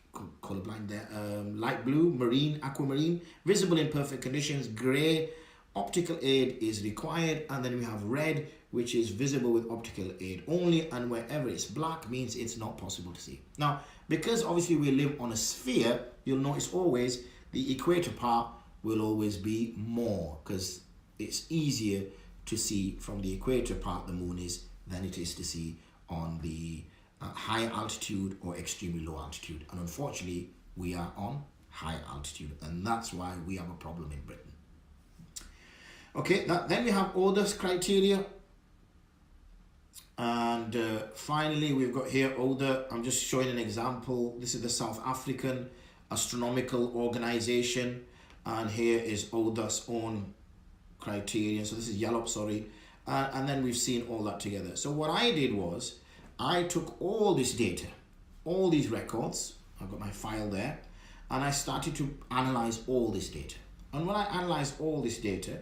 colorblind there, light blue, marine, aquamarine, visible in perfect conditions, gray, optical aid is required, and then we have red, which is visible with optical aid only, and wherever it's black means it's not possible to see. Now, because obviously we live on a sphere, you'll notice always the equator part will always be more, because it's easier to see from the equator part the moon is than it is to see on the high altitude or extremely low altitude. And unfortunately, we are on high altitude, and that's why we have a problem in Britain. Okay, then we have others criteria, and finally we've got here other. I'm just showing an example. This is the South African Astronomical Organization, and here is ODA's own criteria. So this is Yallop, sorry, and then we've seen all that together. So what I did was I took all this data, all these records, I've got my file there, and I started to analyze all this data. And when I analyze all this data,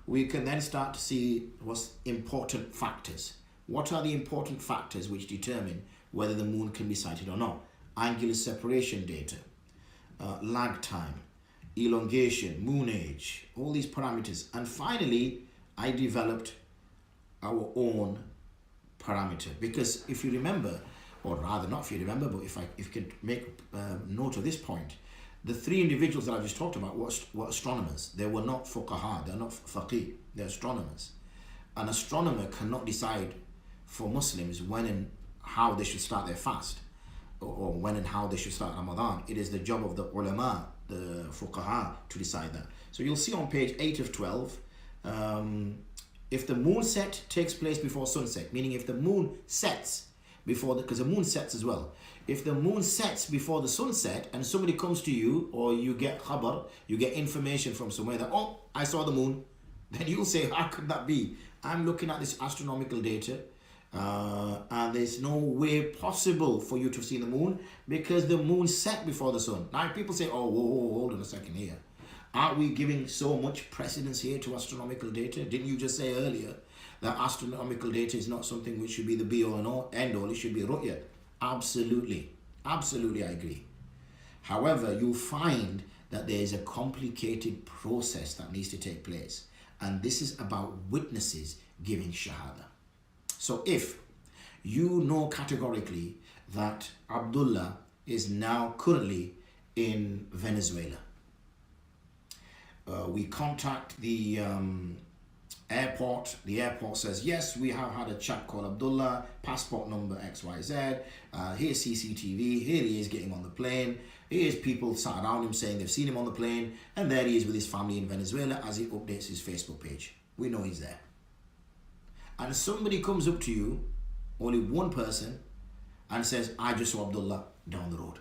we can then start to see what's important factors. What are the important factors which determine whether the moon can be sighted or not? Angular separation data, lag time, elongation, moon age, all these parameters. And finally, I developed our own parameter, because if you remember, or rather not if you remember, but if you could make note of this point, the three individuals that I just talked about were astronomers. They were not fuqaha, they're not faqih, they're astronomers. An astronomer cannot decide for Muslims when and how they should start their fast, or when and how they should start Ramadan. It is the job of the ulama, the fuqaha, to decide that. So you'll see on page 8 of 12, if the moon set takes place before sunset, meaning if the moon sets before because the moon sets as well. If the moon sets before the sunset and somebody comes to you, or you get khabar, you get information from somewhere that, oh, I saw the moon, then you'll say, how could that be? I'm looking at this astronomical data, and there's no way possible for you to see the moon because the moon set before the sun. Now, if people say, oh, whoa, hold on a second here. Aren't we giving so much precedence here to astronomical data? Didn't you just say earlier that astronomical data is not something which should be the be-all and end-all? It should be ru'ya. Absolutely. Absolutely, I agree. However, you'll find that there is a complicated process that needs to take place. And this is about witnesses giving shahada. So if you know categorically that Abdullah is now currently in Venezuela, we contact the airport. The airport says, yes, we have had a chap called Abdullah, passport number XYZ, here's CCTV, here he is getting on the plane, here's people sat around him saying they've seen him on the plane, and there he is with his family in Venezuela as he updates his Facebook page. We know he's there. And somebody comes up to you, only one person, and says, I just saw Abdullah down the road.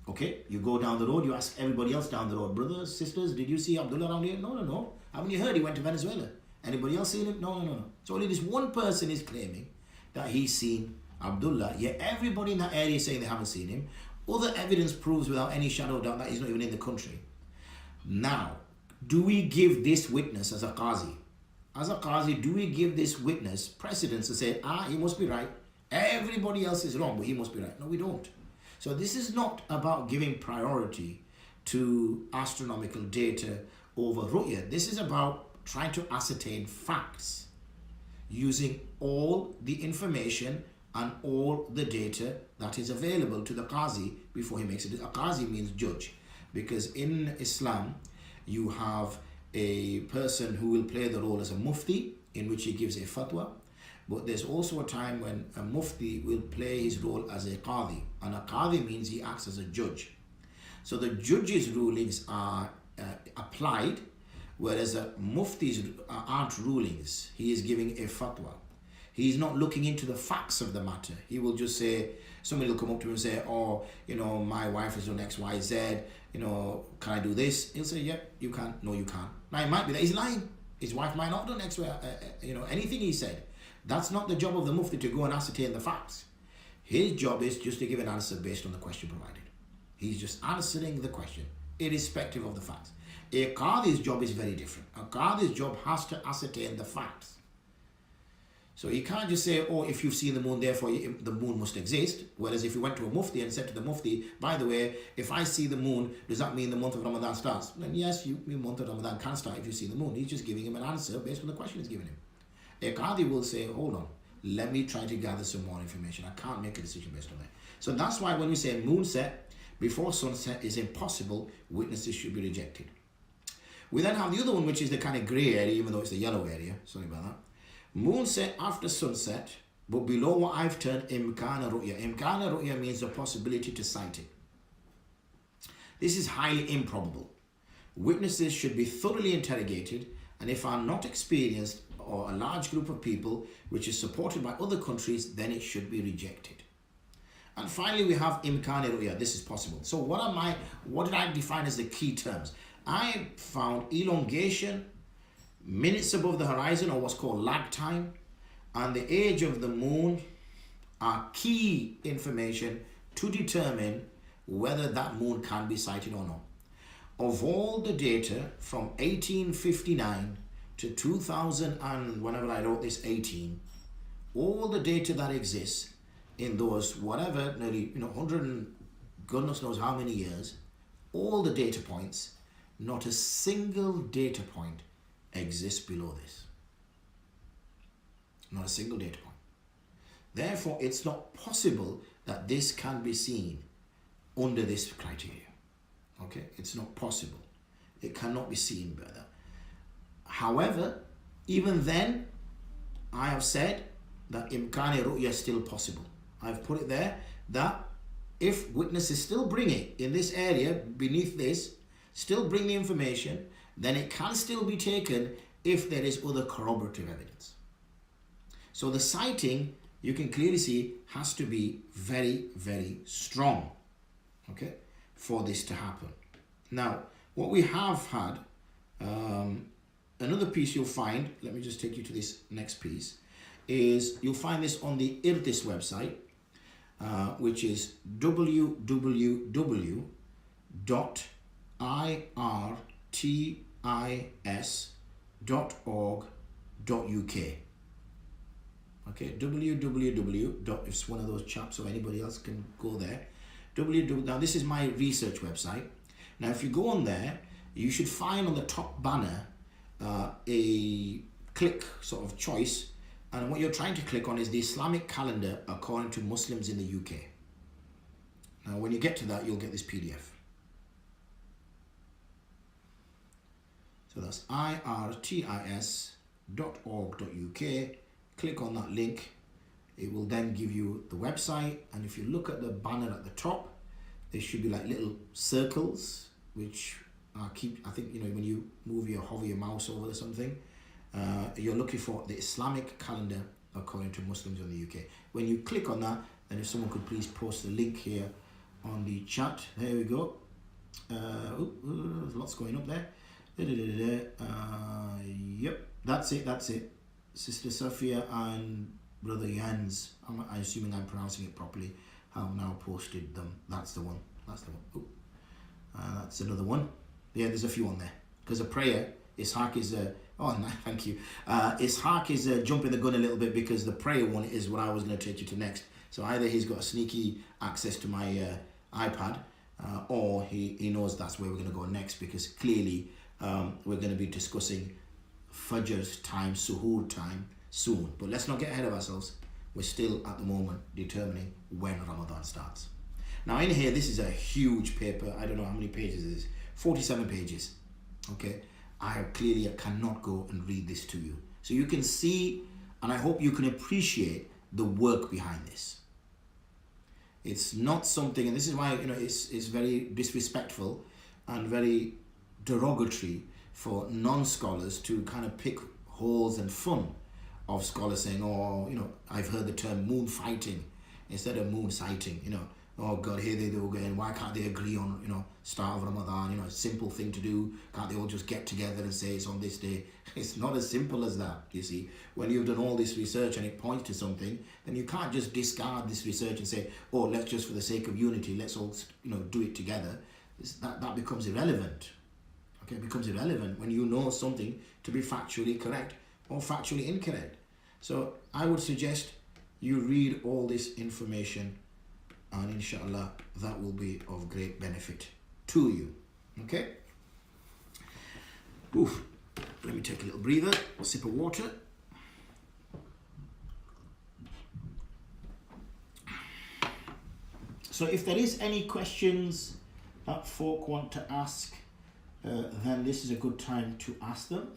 Okay, you go down the road, you ask everybody else down the road, brothers, sisters, did you see Abdullah around here? No. Haven't you heard he went to Venezuela? Anybody else seen him? No. So only this one person is claiming that he's seen Abdullah, yet everybody in that area is saying they haven't seen him. Other evidence proves without any shadow of doubt that he's not even in the country. Now, do we give this witness as a qazi? As a qazi, do we give this witness precedence to say, he must be right, everybody else is wrong, but he must be right? No, we don't. So this is not about giving priority to astronomical data over ru'ya. This is about trying to ascertain facts using all the information and all the data that is available to the qazi before he makes it. A qazi means judge, because in Islam you have a person who will play the role as a mufti, in which he gives a fatwa, but there's also a time when a mufti will play his role as a qadi, and a qadi means he acts as a judge. So the judge's rulings are applied, whereas a mufti's aren't rulings. He is giving a fatwa. He's not looking into the facts of the matter. He will just say, somebody will come up to him and say, my wife has done X, Y, Z, can I do this? He'll say, yeah, you can. No, you can't. Now, it might be that he's lying. His wife might not have done X, Y, anything he said. That's not the job of the mufti to go and ascertain the facts. His job is just to give an answer based on the question provided. He's just answering the question, irrespective of the facts. A qadi's job is very different. A qadi's job has to ascertain the facts. So he can't just say, if you've seen the moon, therefore the moon must exist. Whereas if you went to a mufti and said to the mufti, by the way, if I see the moon, does that mean the month of Ramadan starts? Then yes, the month of Ramadan can start if you see the moon. He's just giving him an answer based on the question he's given him. A qadi will say, hold on, let me try to gather some more information. I can't make a decision based on that. So that's why when we say moonset before sunset is impossible, witnesses should be rejected. We then have the other one, which is the kind of grey area, even though it's the yellow area. Sorry about that. Moonset after sunset, but below what I've termed imkana ru'ya. Imkana ru'ya means the possibility to sight it. This is highly improbable. Witnesses should be thoroughly interrogated, and if are not experienced or a large group of people, which is supported by other countries, then it should be rejected. And finally, we have imkana ru'ya. This is possible. So what did I define as the key terms? I found elongation, minutes above the horizon, or what's called lag time, and the age of the moon are key information to determine whether that moon can be sighted or not. Of all the data from 1859 to 2000 and whenever I wrote this 18, all the data that exists in those whatever, nearly 100 and goodness knows how many years, all the data points, not a single data point exists below this. Not a single data point. Therefore, it's not possible that this can be seen under this criteria. Okay, it's not possible. It cannot be seen by that. However, even then, I have said that imkani ru'ya is still possible. I've put it there that if witnesses still bring it in this area beneath this, still bring the information, then it can still be taken if there is other corroborative evidence. So the sighting, you can clearly see, has to be very, very strong, okay, for this to happen. Now, what we have had, another piece you'll find, let me just take you to this next piece, is you'll find this on the IRTIS website, which is www.irtis.org.uk. Okay, if one of those chaps or anybody else can go there. Now this is my research website. Now if you go on there, you should find on the top banner a click sort of choice, and what you're trying to click on is the Islamic calendar according to Muslims in the UK. Now when you get to that, you'll get this PDF. So that's irtis.org.uk. Click on that link. It will then give you the website, and if you look at the banner at the top, there should be like little circles which I think when you hover your mouse over or something, you're looking for the Islamic calendar according to Muslims in the UK. When you click on that, then if someone could please post the link here on the chat. There we go. There's lots going up there. Yep, that's it. Sister Sophia and Brother Jans, I'm assuming I'm pronouncing it properly. have now posted them. That's the one. That's the one. That's another one. Yeah, there's a few on there. Because a prayer, Ishaq is oh, no, thank you. Ishaq is jumping the gun a little bit because the prayer one is what I was going to take you to next. So either he's got a sneaky access to my iPad, or he knows that's where we're going to go next, because clearly we're going to be discussing Fajr's time, suhūr time soon. But let's not get ahead of ourselves. We're still at the moment determining when Ramadan starts. Now in here, this is a huge paper. I don't know how many pages it is. 47 pages. Okay. I cannot go and read this to you. So you can see, and I hope you can appreciate the work behind this. It's not something, and this is why, you know, it's very disrespectful and very derogatory for non-scholars to kind of pick holes and fun of scholars saying, oh, you know, I've heard the term moon fighting instead of moon sighting, you know. Oh God, here they do again. Why can't they agree on, you know, start of Ramadan? You know, a simple thing to do. Can't they all just get together and say it's on this day? It's not as simple as that, you see. When you've done all this research and it points to something, then you can't just discard this research and say, oh, let's just for the sake of unity, let's all, you know, do it together. That becomes irrelevant. Okay, it becomes irrelevant when you know something to be factually correct or factually incorrect. So I would suggest you read all this information, and inshallah that will be of great benefit to you. Okay. Oof. Let me take a little breather, a sip of water. So if there is any questions that folk want to ask, then this is a good time to ask them.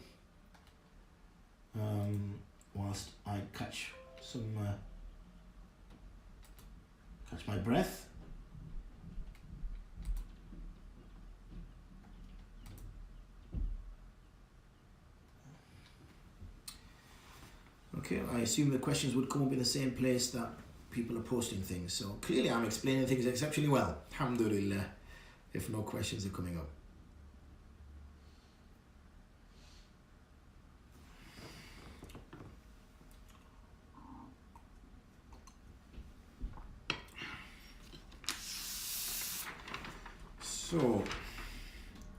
Whilst I catch my breath. Okay, I assume the questions would come up in the same place that people are posting things. So clearly I'm explaining things exceptionally well. Alhamdulillah, if no questions are coming up. So,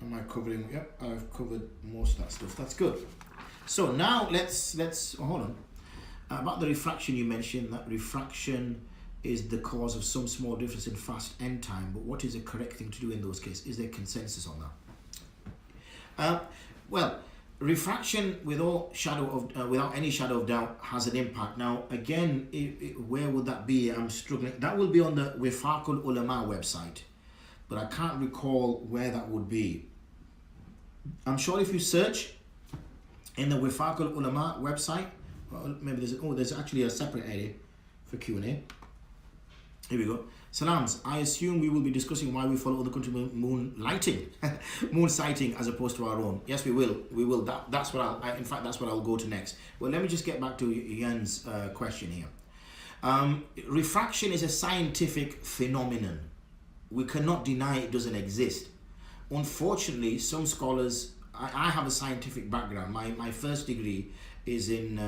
am I covering? Yep, I've covered most of that stuff. That's good. So now let's hold on. About the refraction, you mentioned that refraction is the cause of some small difference in fast end time. But what is the correct thing to do in those cases? Is there consensus on that? Well, refraction without any shadow of doubt has an impact. Now, again, where would that be? I'm struggling. That will be on the Wifaqul Ulama website, but I can't recall where that would be. I'm sure if you search in the Wifaqul Ulama website, maybe there's actually a separate area for Q&A. Here we go. Salams, I assume we will be discussing why we follow other countries' moon sighting as opposed to our own. Yes, we will. We will. That's what in fact, that's what I'll go to next. Well, let me just get back to Jan's question here. Refraction is a scientific phenomenon. We cannot deny it doesn't exist. Unfortunately, some scholars, I have a scientific background. My first degree is in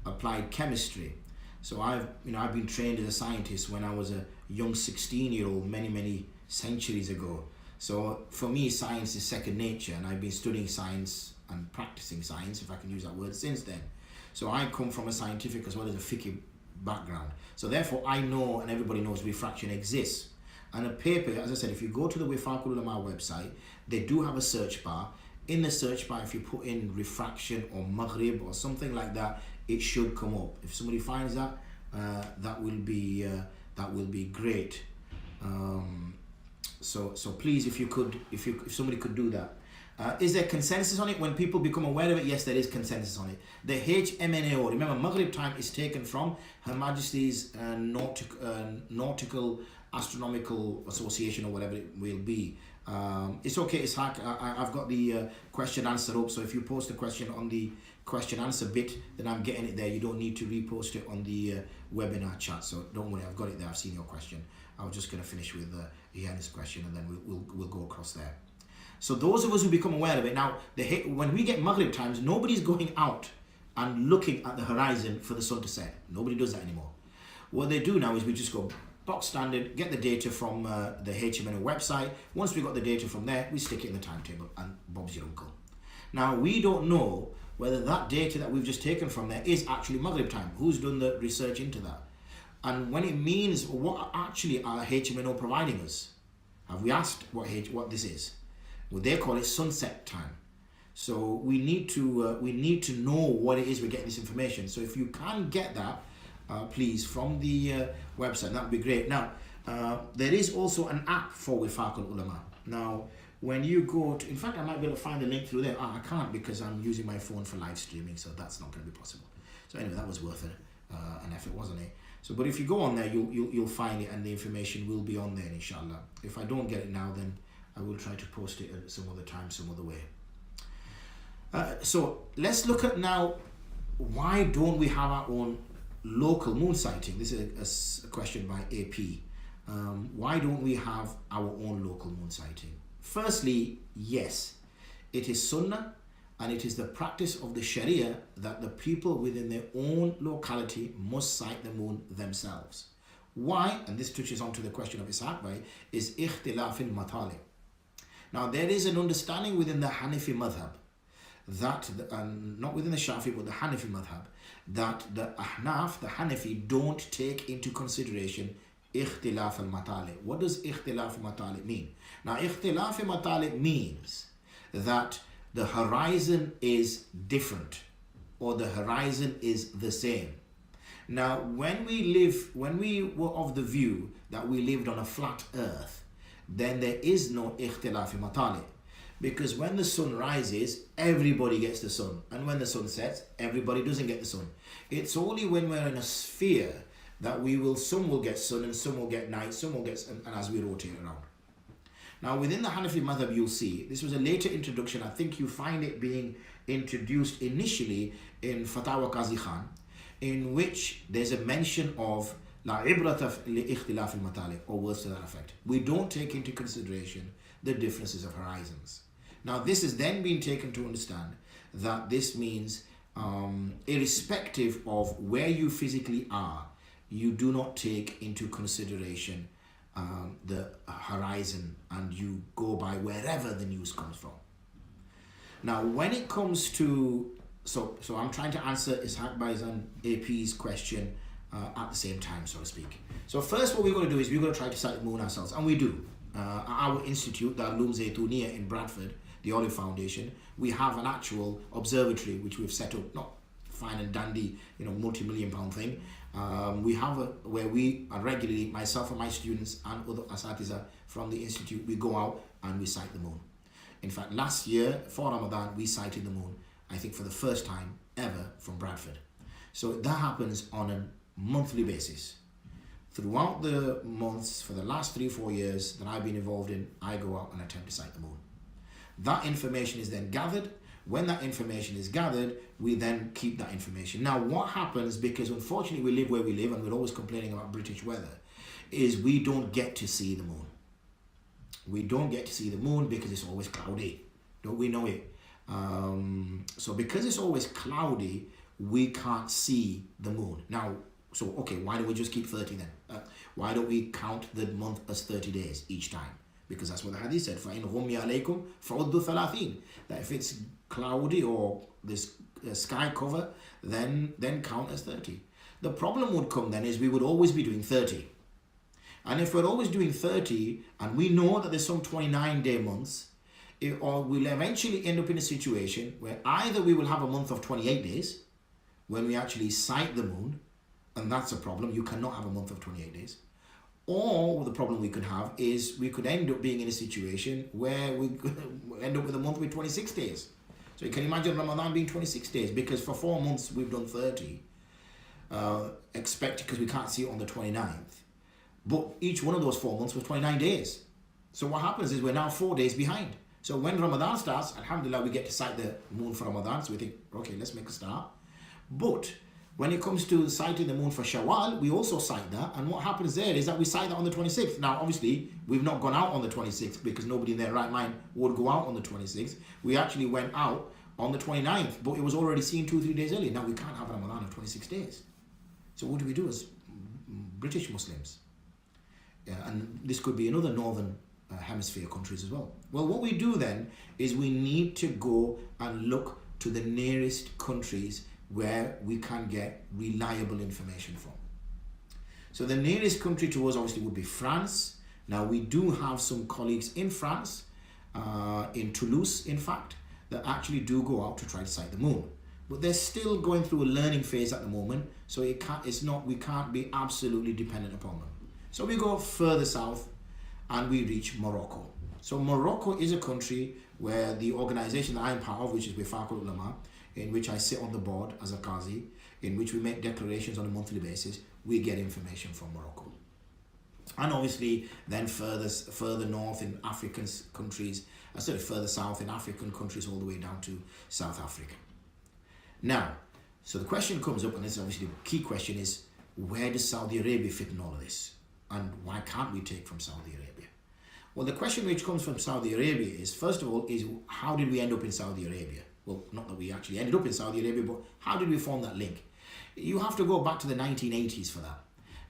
applied chemistry. So I've been trained as a scientist when I was a young 16-year-old many centuries ago. So for me, science is second nature, and I've been studying science and practicing science, if I can use that word, since then. So I come from a scientific as well as a fiqh background. So therefore I know, and everybody knows, refraction exists. And a paper, as I said, if you go to the Wifaqul Ulama website, they do have a search bar. In the search bar, if you put in refraction or maghrib or something like that, it should come up. If somebody finds that, that will be great. So please, if somebody could do that. Is there consensus on it? When people become aware of it, yes, there is consensus on it. The HMNAO, remember, Maghrib time is taken from Her Majesty's Nautical Astronomical Association, or whatever it will be. It's okay, Ishaq. I've got the question answer up, so if you post a question on the question answer bit, then I'm getting it there. You don't need to repost it on the webinar chat, so don't worry, I've got it there. I've seen your question. I was just going to finish with Ian's question, and then we'll go across there. So those of us who become aware of it, now when we get Maghrib times, nobody's going out and looking at the horizon for the sun to set. Nobody does that anymore. What they do now is we just go box standard, get the data from the HMNO website. Once we got the data from there, we stick it in the timetable and Bob's your uncle. Now, we don't know whether that data that we've just taken from there is actually Maghrib time. Who's done the research into that? And when it means, what actually are HMNO providing us? Have we asked what this is? Well, they call it sunset time. So we need to know what it is we're getting this information. So if you can get that, please, from the website, that would be great. Now, there is also an app for Wifaq al-Ulama. Now, when you go to, in fact, I might be able to find the link through there. I can't because I'm using my phone for live streaming, so that's not going to be possible. So anyway, that was worth an effort, wasn't it? So, but if you go on there, you'll find it, and the information will be on there, inshallah. If I don't get it now, then I will try to post it at some other time, some other way. So let's look at now, why don't we have our own local moon sighting? This is a question by AP. Why don't we have our own local moon sighting? Firstly, yes, it is sunnah, and it is the practice of the Sharia that the people within their own locality must sight the moon themselves. Why? And this touches on to the question of Ishaq Bhai, is ikhtilaf al-matali. Now, there is an understanding within the Hanafi madhab, that, not within the Shafi, but the Hanafi madhab, that the Ahnaf, the Hanafi, don't take into consideration ikhtilaf al-matali. What does ikhtilaf al-matali mean? Now, ikhtilaf al-matali means that the horizon is different, or the horizon is the same. Now, when we were of the view that we lived on a flat earth, then there is no ikhtilaf matali, because when the sun rises, everybody gets the sun, and when the sun sets, everybody doesn't get the sun. It's only when we're in a sphere that some will get sun, and some will get night, some will get, and as we rotate around. Now, within the Hanafi madhab, you'll see, this was a later introduction. I think you find it being introduced initially in Fatawa Qazi Khan, in which there's a mention of La ibrata li ikhtilaf al-matali, or words to that effect. We don't take into consideration the differences of horizons. Now, this is then being taken to understand that this means, irrespective of where you physically are, you do not take into consideration the horizon, and you go by wherever the news comes from. Now, when it comes to, so I'm trying to answer Ishaq Bhai's and AP's question at the same time, so to speak. So first, what we're going to do is we're going to try to sight the moon ourselves, and we do. At our institute, the Alum Zaytuniya in Bradford, the Olive Foundation, we have an actual observatory which we've set up, not fine and dandy, multi-million-pound thing. We have where we are regularly, myself and my students and other asatiza from the institute, we go out and we sight the moon. In fact, last year for Ramadan, we sighted the moon, I think for the first time ever, from Bradford. So that happens on a monthly basis. Throughout the months, for the last 3-4 years that I've been involved in, I go out and attempt to sight the moon. That information is then gathered. When that information is gathered, we then keep that information. Now, what happens, because unfortunately we live where we live, and we're always complaining about British weather, is we don't get to see the moon. We don't get to see the moon because it's always cloudy. Don't we know it? So because it's always cloudy, we can't see the moon. Now, so okay, why don't we just keep 30 then? Why don't we count the month as 30 days each time? Because that's what the hadith said, فَإِنْ غُمِّ عَلَيْكُمْ فَعُدُّ ثَلَاثِينَ. That if it's cloudy or this sky cover, then count as 30. The problem would come then is we would always be doing 30. And if we're always doing 30, and we know that there's some 29-day months, or we'll eventually end up in a situation where either we will have a month of 28 days, when we actually sight the moon, and that's a problem. You cannot have a month of 28 days. Or the problem we could have is we could end up being in a situation where we could end up with a month with 26 days. So you can imagine Ramadan being 26 days, because for 4 months we've done 30, because we can't see it on the 29th. But each one of those 4 months was 29 days. So what happens is we're now 4 days behind. So when Ramadan starts, alhamdulillah, we get to sight the moon for Ramadan. So we think, okay, let's make a start. But when it comes to sighting the moon for Shawwal, we also sight that. And what happens there is that we sight that on the 26th. Now, obviously, we've not gone out on the 26th because nobody in their right mind would go out on the 26th. We actually went out on the 29th, but it was already seen 2-3 days earlier. Now, we can't have Ramadan of 26 days. So what do we do as British Muslims? And this could be another northern hemisphere countries as well. Well, what we do then is we need to go and look to the nearest countries where we can get reliable information from. So the nearest country to us obviously would be France. Now we do have some colleagues in France, in Toulouse in fact, that actually do go out to try to sight the moon. But they're still going through a learning phase at the moment, so we can't be absolutely dependent upon them. So we go further south and we reach Morocco. So Morocco is a country where the organization that I'm part of, which is Wifaqul Ulama, in which I sit on the board as a Qazi, in which we make declarations on a monthly basis, we get information from Morocco. And obviously then further north in African countries, further south in African countries all the way down to South Africa. Now, so the question comes up, and this is obviously the key question, is where does Saudi Arabia fit in all of this? And why can't we take from Saudi Arabia? Well, the question which comes from Saudi Arabia is, first of all, is how did we end up in Saudi Arabia? Well, not that we actually ended up in Saudi Arabia, but how did we form that link? You have to go back to the 1980s for that.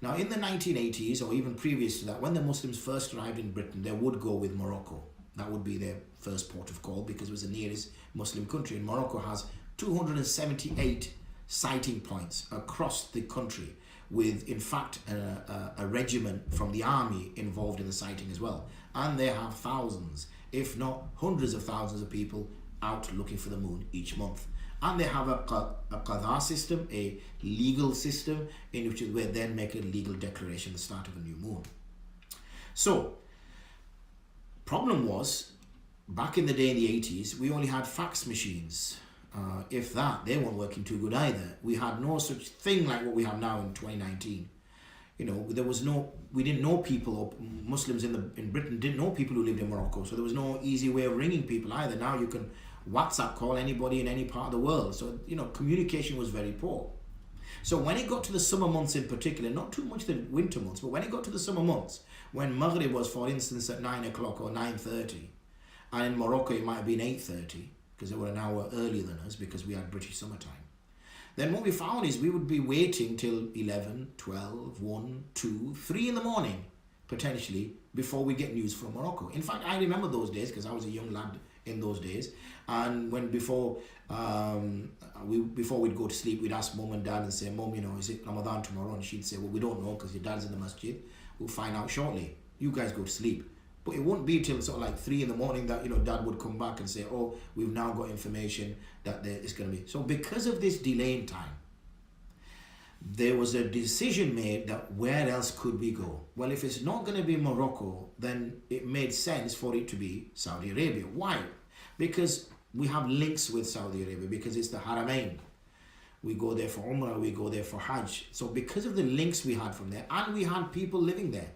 Now, in the 1980s, or even previous to that, when the Muslims first arrived in Britain, they would go with Morocco. That would be their first port of call because it was the nearest Muslim country. And Morocco has 278 sighting points across the country, with in fact a regiment from the army involved in the sighting as well. And they have thousands, if not hundreds of thousands of people out looking for the moon each month. And they have a qada system, a legal system, in which they then make a legal declaration at the start of a new moon. So, problem was, back in the day in the 80s, we only had fax machines. If that, they weren't working too good either. We had no such thing like what we have now in 2019. You know, we didn't know people, or Muslims in Britain didn't know people who lived in Morocco, so there was no easy way of ringing people either. Now you can WhatsApp call anybody in any part of the world. So, you know, communication was very poor. So when it got to the summer months in particular, not too much the winter months, but when it got to the summer months, when Maghrib was, for instance, at 9 o'clock or 9:30, and in Morocco it might have been 8:30, because they were an hour earlier than us because we had British summertime. Then what we found is we would be waiting till 11, 12, 1, 2, 3 in the morning, potentially, before we get news from Morocco. In fact, I remember those days because I was a young lad in those days. And when before we'd go to sleep, we'd ask mum and dad and say, "Mum, you know, is it Ramadan tomorrow?" And she'd say, "Well, we don't know because your dad's in the masjid. We'll find out shortly. You guys go to sleep." But it wouldn't be till sort of like 3 in the morning that, you know, dad would come back and say, "Oh, we've now got information that there is going to be." So because of this delay in time, there was a decision made that where else could we go? Well, if it's not going to be Morocco, then it made sense for it to be Saudi Arabia. Why? Because we have links with Saudi Arabia, because it's the Haramain. We go there for Umrah, we go there for Hajj. So because of the links we had from there, and we had people living there,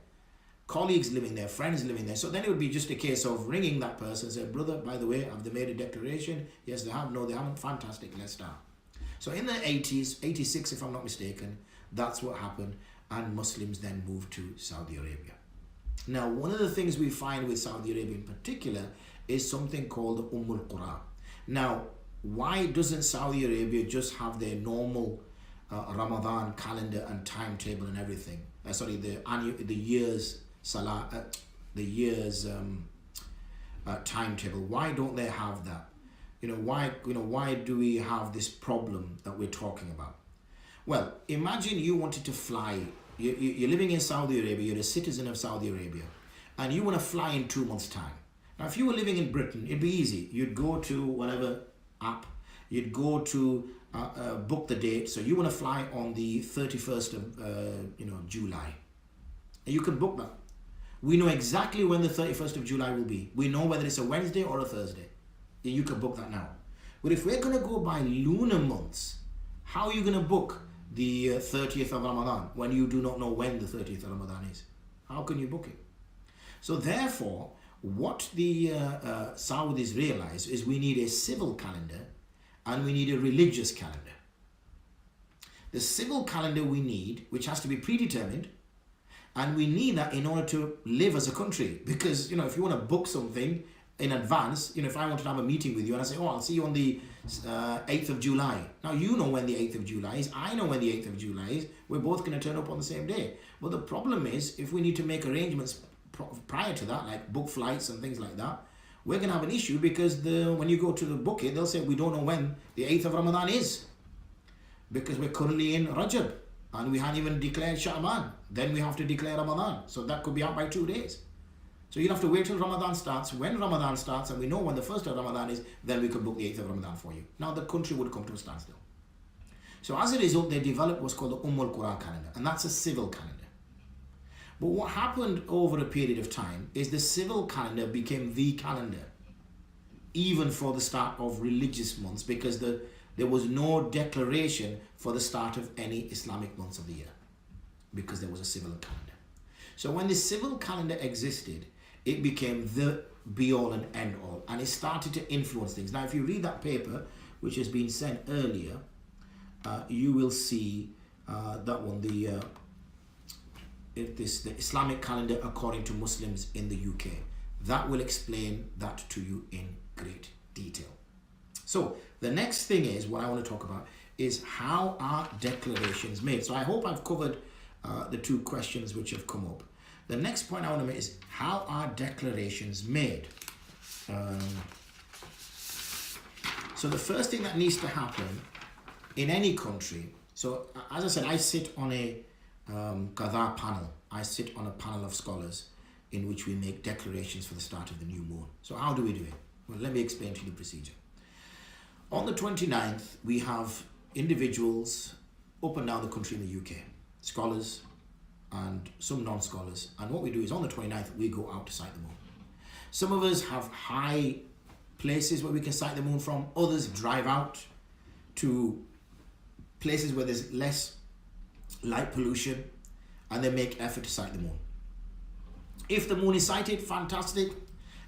colleagues living there, friends living there. So then it would be just a case of ringing that person and say, "Brother, by the way, have they made a declaration?" "Yes, they have." "No, they haven't." "Fantastic, let's start." So in the 80s, 86 if I'm not mistaken, that's what happened, and Muslims then moved to Saudi Arabia. Now, one of the things we find with Saudi Arabia in particular is something called the Qura. Now, why doesn't Saudi Arabia just have their normal Ramadan calendar and timetable and everything? The year's timetable. Why don't they have that? Why do we have this problem that we're talking about? Well, imagine you wanted to fly. You're living in Saudi Arabia. You're a citizen of Saudi Arabia, and you want to fly in 2 months' time. Now, if you were living in Britain, it'd be easy. You'd go to whatever app. You'd go to book the date. So you want to fly on the 31st of July. And you can book that. We know exactly when the 31st of July will be. We know whether it's a Wednesday or a Thursday. You can book that now. But if we're going to go by lunar months, how are you going to book the 30th of Ramadan when you do not know when the 30th of Ramadan is? How can you book it? So therefore, what the Saudis realize is we need a civil calendar and we need a religious calendar. The civil calendar we need, which has to be predetermined, and we need that in order to live as a country. Because, if you want to book something in advance. If I wanted to have a meeting with you and I say, oh, I'll see you on the 8th of July. Now, you know when the 8th of July is. I know when the 8th of July is. We're both going to turn up on the same day. But the problem is, if we need to make arrangements prior to that, like book flights and things like that, we're going to have an issue because when you go to the book it, they'll say, we don't know when the 8th of Ramadan is. Because we're currently in Rajab and we haven't even declared Sha'ban. Then we have to declare Ramadan. So that could be out by 2 days. So you'll have to wait till Ramadan starts. When Ramadan starts and we know when the first of Ramadan is, then we could book the 8th of Ramadan for you. Now the country would come to a standstill. So as a result, they developed what's called the Qur'an calendar, and that's a civil calendar. But what happened over a period of time is the civil calendar became the calendar, even for the start of religious months, because there was no declaration for the start of any Islamic months of the year, because there was a civil calendar. So when the civil calendar existed, it became the be-all and end-all, and it started to influence things. Now, if you read that paper, which has been sent earlier, you will see that one, the Islamic calendar according to Muslims in the UK. That will explain that to you in great detail. So the next thing is, what I want to talk about is how are declarations made. So I hope I've covered the two questions which have come up. The next point I want to make is, how are declarations made? So the first thing that needs to happen in any country, so as I said, I sit on a Qadha panel. I sit on a panel of scholars in which we make declarations for the start of the new moon. So how do we do it? Well, let me explain to you the procedure. On the 29th, we have individuals up and down the country in the UK, scholars and some non-scholars. And what we do is on the 29th, we go out to sight the moon. Some of us have high places where we can sight the moon from. Others drive out to places where there's less light pollution and they make effort to sight the moon. If the moon is sighted, fantastic.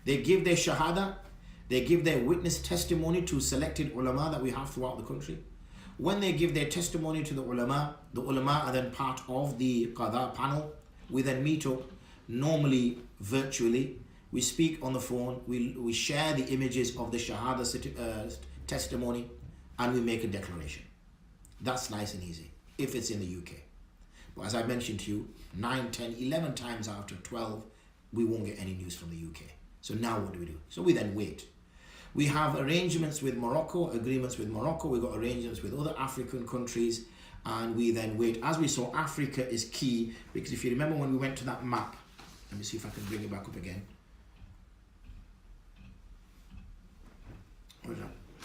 They give their shahada, they give their witness testimony to selected ulama that we have throughout the country. When they give their testimony to the ulama are then part of the Qadha panel. We then meet up, normally virtually. We speak on the phone, we share the images of the shahada testimony, and we make a declaration. That's nice and easy, if it's in the UK. But as I mentioned to you, 9, 10, 11 times out of 12, we won't get any news from the UK. So now what do? So we then wait. We have arrangements with Morocco, agreements with Morocco. We've got arrangements with other African countries, and we then wait. As we saw, Africa is key, because if you remember when we went to that map, let me see if I can bring it back up again.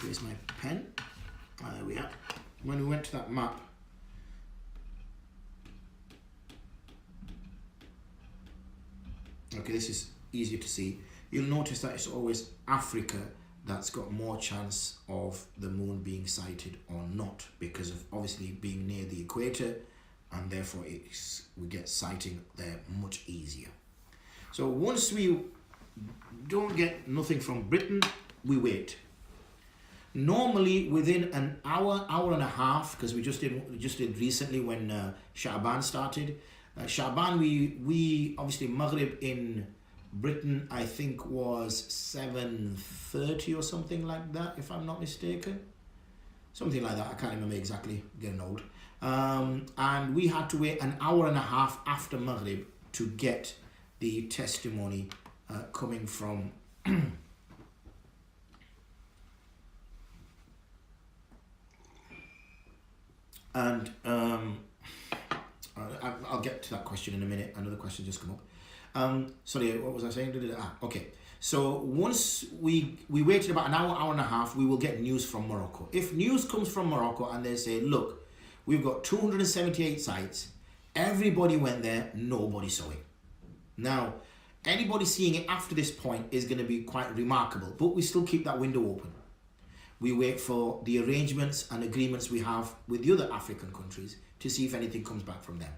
Where's my pen? There we are. When we went to that map, okay, this is easier to see. You'll notice that it's always Africa that's got more chance of the moon being sighted or not, because of obviously being near the equator, and therefore we get sighting there much easier. So once we don't get nothing from Britain, we wait. Normally within an hour and a half, because we just did recently when Sha'ban started. Sha'ban, we obviously Maghrib in Britain, I think, was 7:30 or something like that, if I'm not mistaken. Something like that, I can't remember exactly, getting old. And we had to wait an hour and a half after Maghrib to get the testimony coming from and I'll get to that question in a minute. Another question just come up. Sorry, what was I saying? Okay. So once we waited about an hour and a half, we will get news from Morocco. If news comes from Morocco and they say, look, we've got 278 sites, everybody went there, nobody saw it. Now, anybody seeing it after this point is going to be quite remarkable, but we still keep that window open. We wait for the arrangements and agreements we have with the other African countries to see if anything comes back from them.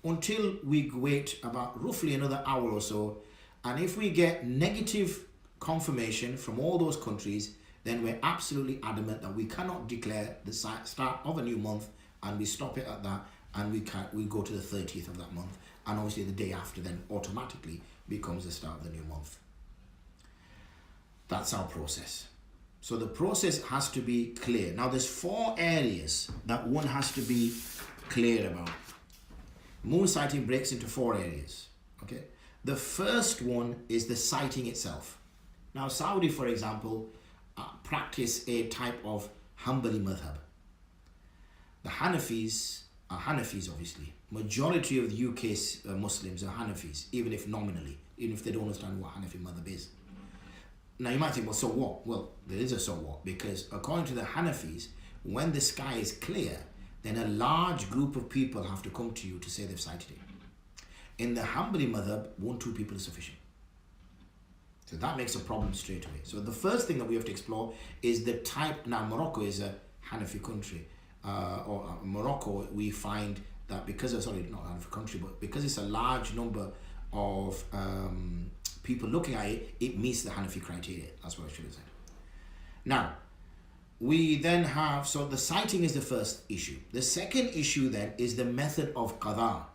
Until we wait about roughly another hour or so, and if we get negative confirmation from all those countries, then we're absolutely adamant that we cannot declare the start of a new month, and we stop it at that, and we go to the 30th of that month, and obviously the day after then automatically becomes the start of the new month. That's our process. So the process has to be clear. Now there's 4 areas that one has to be clear about. Moon sighting breaks into 4 areas. Okay. The first one is the sighting itself. Now Saudi, for example, practice a type of Hanbali madhab. The Hanafis are Hanafis, obviously. Majority of the UK's Muslims are Hanafis, even if nominally, even if they don't understand what Hanafi madhab is. Now you might think, well, so what? Well, there is a so what, because according to the Hanafis, when the sky is clear, then a large group of people have to come to you to say they've sighted it. In the Hanbali madhab, 1-2 people is sufficient. So that makes a problem straight away. So the first thing that we have to explore is the type. Now Morocco is a Hanafi country, Morocco, we find that because of, sorry, not Hanafi country, but because it's a large number of people looking at it, it meets the Hanafi criteria. That's what I should have said. Now, we then have, so the sighting is the first issue. The second issue then is the method of qadha.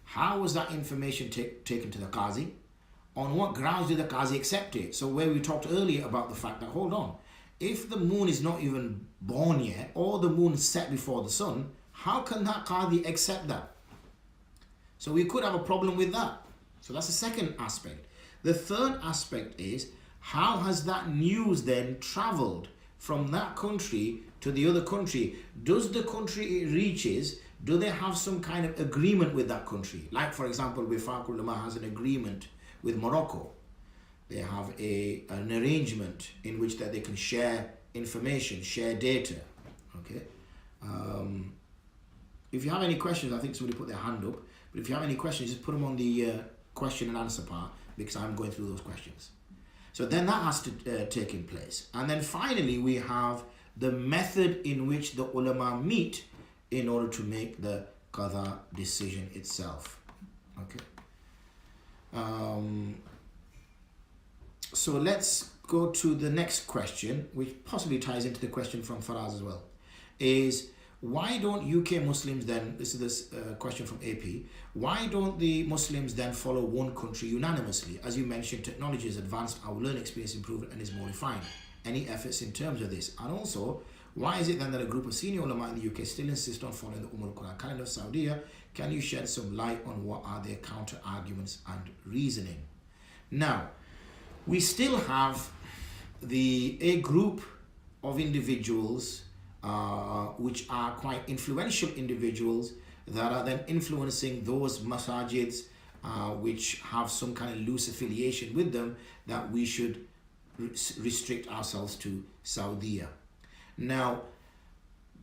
How was that information taken to the qazi? On what grounds did the qazi accept it? So where we talked earlier about the fact that, hold on, if the moon is not even born yet, or the moon set before the sun, how can that qazi accept that? So we could have a problem with that. So that's the second aspect. The third aspect is, how has that news then traveled from that country to the other country? Does the country it reaches, do they have some kind of agreement with that country? Like, for example, Wifaqul Ulama has an agreement with Morocco. They have an arrangement in which that they can share information, share data. Okay. If you have any questions, I think somebody put their hand up. But if you have any questions, just put them on the question and answer part, because I'm going through those questions. So then that has to take in place. And then finally, we have the method in which the ulama meet in order to make the qadha decision itself. Okay. So let's go to the next question, which possibly ties into the question from Faraz as well, is why don't UK Muslims then, this is this question from AP, why don't the Muslims then follow one country unanimously? As you mentioned, technology has advanced, our learning experience improved and is more refined. Any efforts in terms of this? And also, why is it then that a group of senior ulama in the UK still insist on following the Quran calendar of Saudi? Can you shed some light on what are their counter arguments and reasoning? Now, we still have a group of individuals which are quite influential individuals that are then influencing those masajids which have some kind of loose affiliation with them, that we should restrict ourselves to Saudi. Now,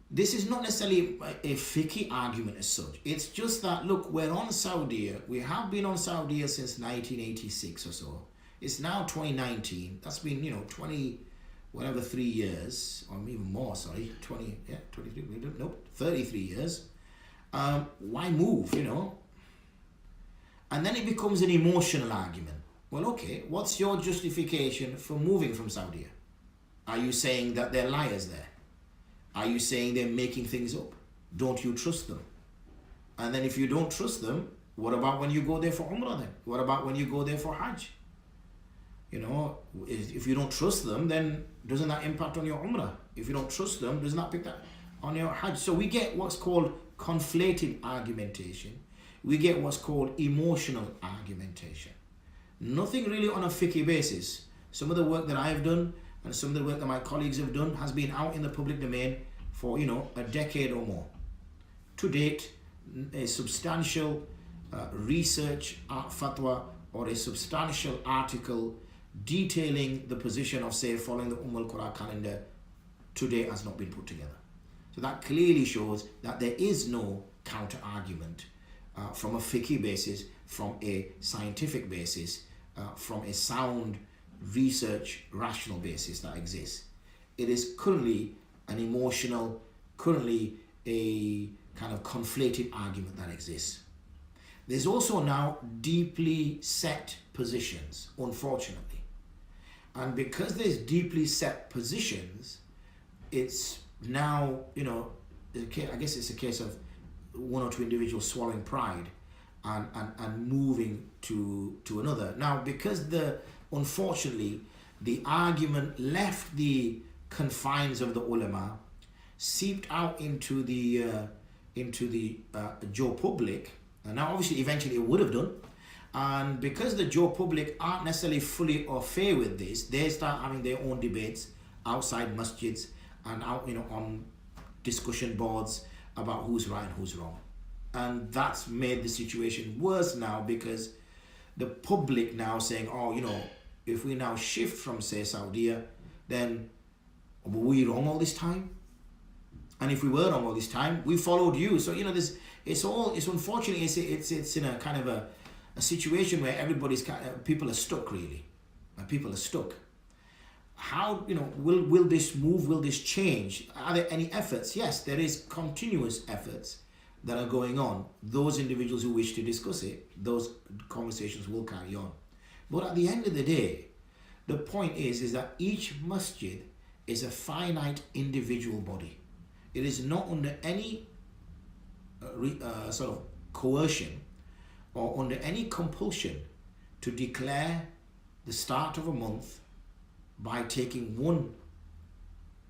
this is not necessarily a fiqh argument as such. It's just that, look, we're on Saudi. We have been on Saudi since 1986 or so. It's now 2019. That's been, 3 years, or even more, 23, nope, 33 years. Why move, And then it becomes an emotional argument. Well, okay, what's your justification for moving from Saudi? Are you saying that they're liars there? Are you saying they're making things up? Don't you trust them? And then if you don't trust them, what about when you go there for Umrah then? What about when you go there for Hajj? If you don't trust them, then doesn't that impact on your Umrah? If you don't trust them, doesn't that pick that on your Hajj? So we get what's called conflated argumentation. We get what's called emotional argumentation. Nothing really on a fiqh basis. Some of the work that I've done and some of the work that my colleagues have done has been out in the public domain for, a decade or more. To date, a substantial research fatwa or a substantial article detailing the position of, say, following the Quran calendar today has not been put together. So that clearly shows that there is no counter argument from a fiqh basis, from a scientific basis, from a sound research rational basis that exists. It is currently an emotional, currently a kind of conflated argument that exists. There's also now deeply set positions, unfortunately. And because there's deeply set positions, it's now, I guess it's a case of one or two individuals swallowing pride and moving to another. Now, because unfortunately, the argument left the confines of the ulama, seeped out into the Joe public, and now obviously eventually it would have done. And because the Joe public aren't necessarily fully au fait with this, they start having their own debates outside masjids and out, on discussion boards about who's right and who's wrong. And that's made the situation worse now, because the public now saying, if we now shift from, say, Saudi, then were we wrong all this time? And if we were wrong all this time, we followed you. So, it's unfortunately, it's in a kind of a situation where people are stuck, really. And people are stuck. How, will this move, will this change? Are there any efforts? Yes, there is continuous efforts that are going on. Those individuals who wish to discuss it, those conversations will carry on. But at the end of the day, the point is that each masjid is a finite individual body. It is not under any sort of coercion or under any compulsion to declare the start of a month by taking one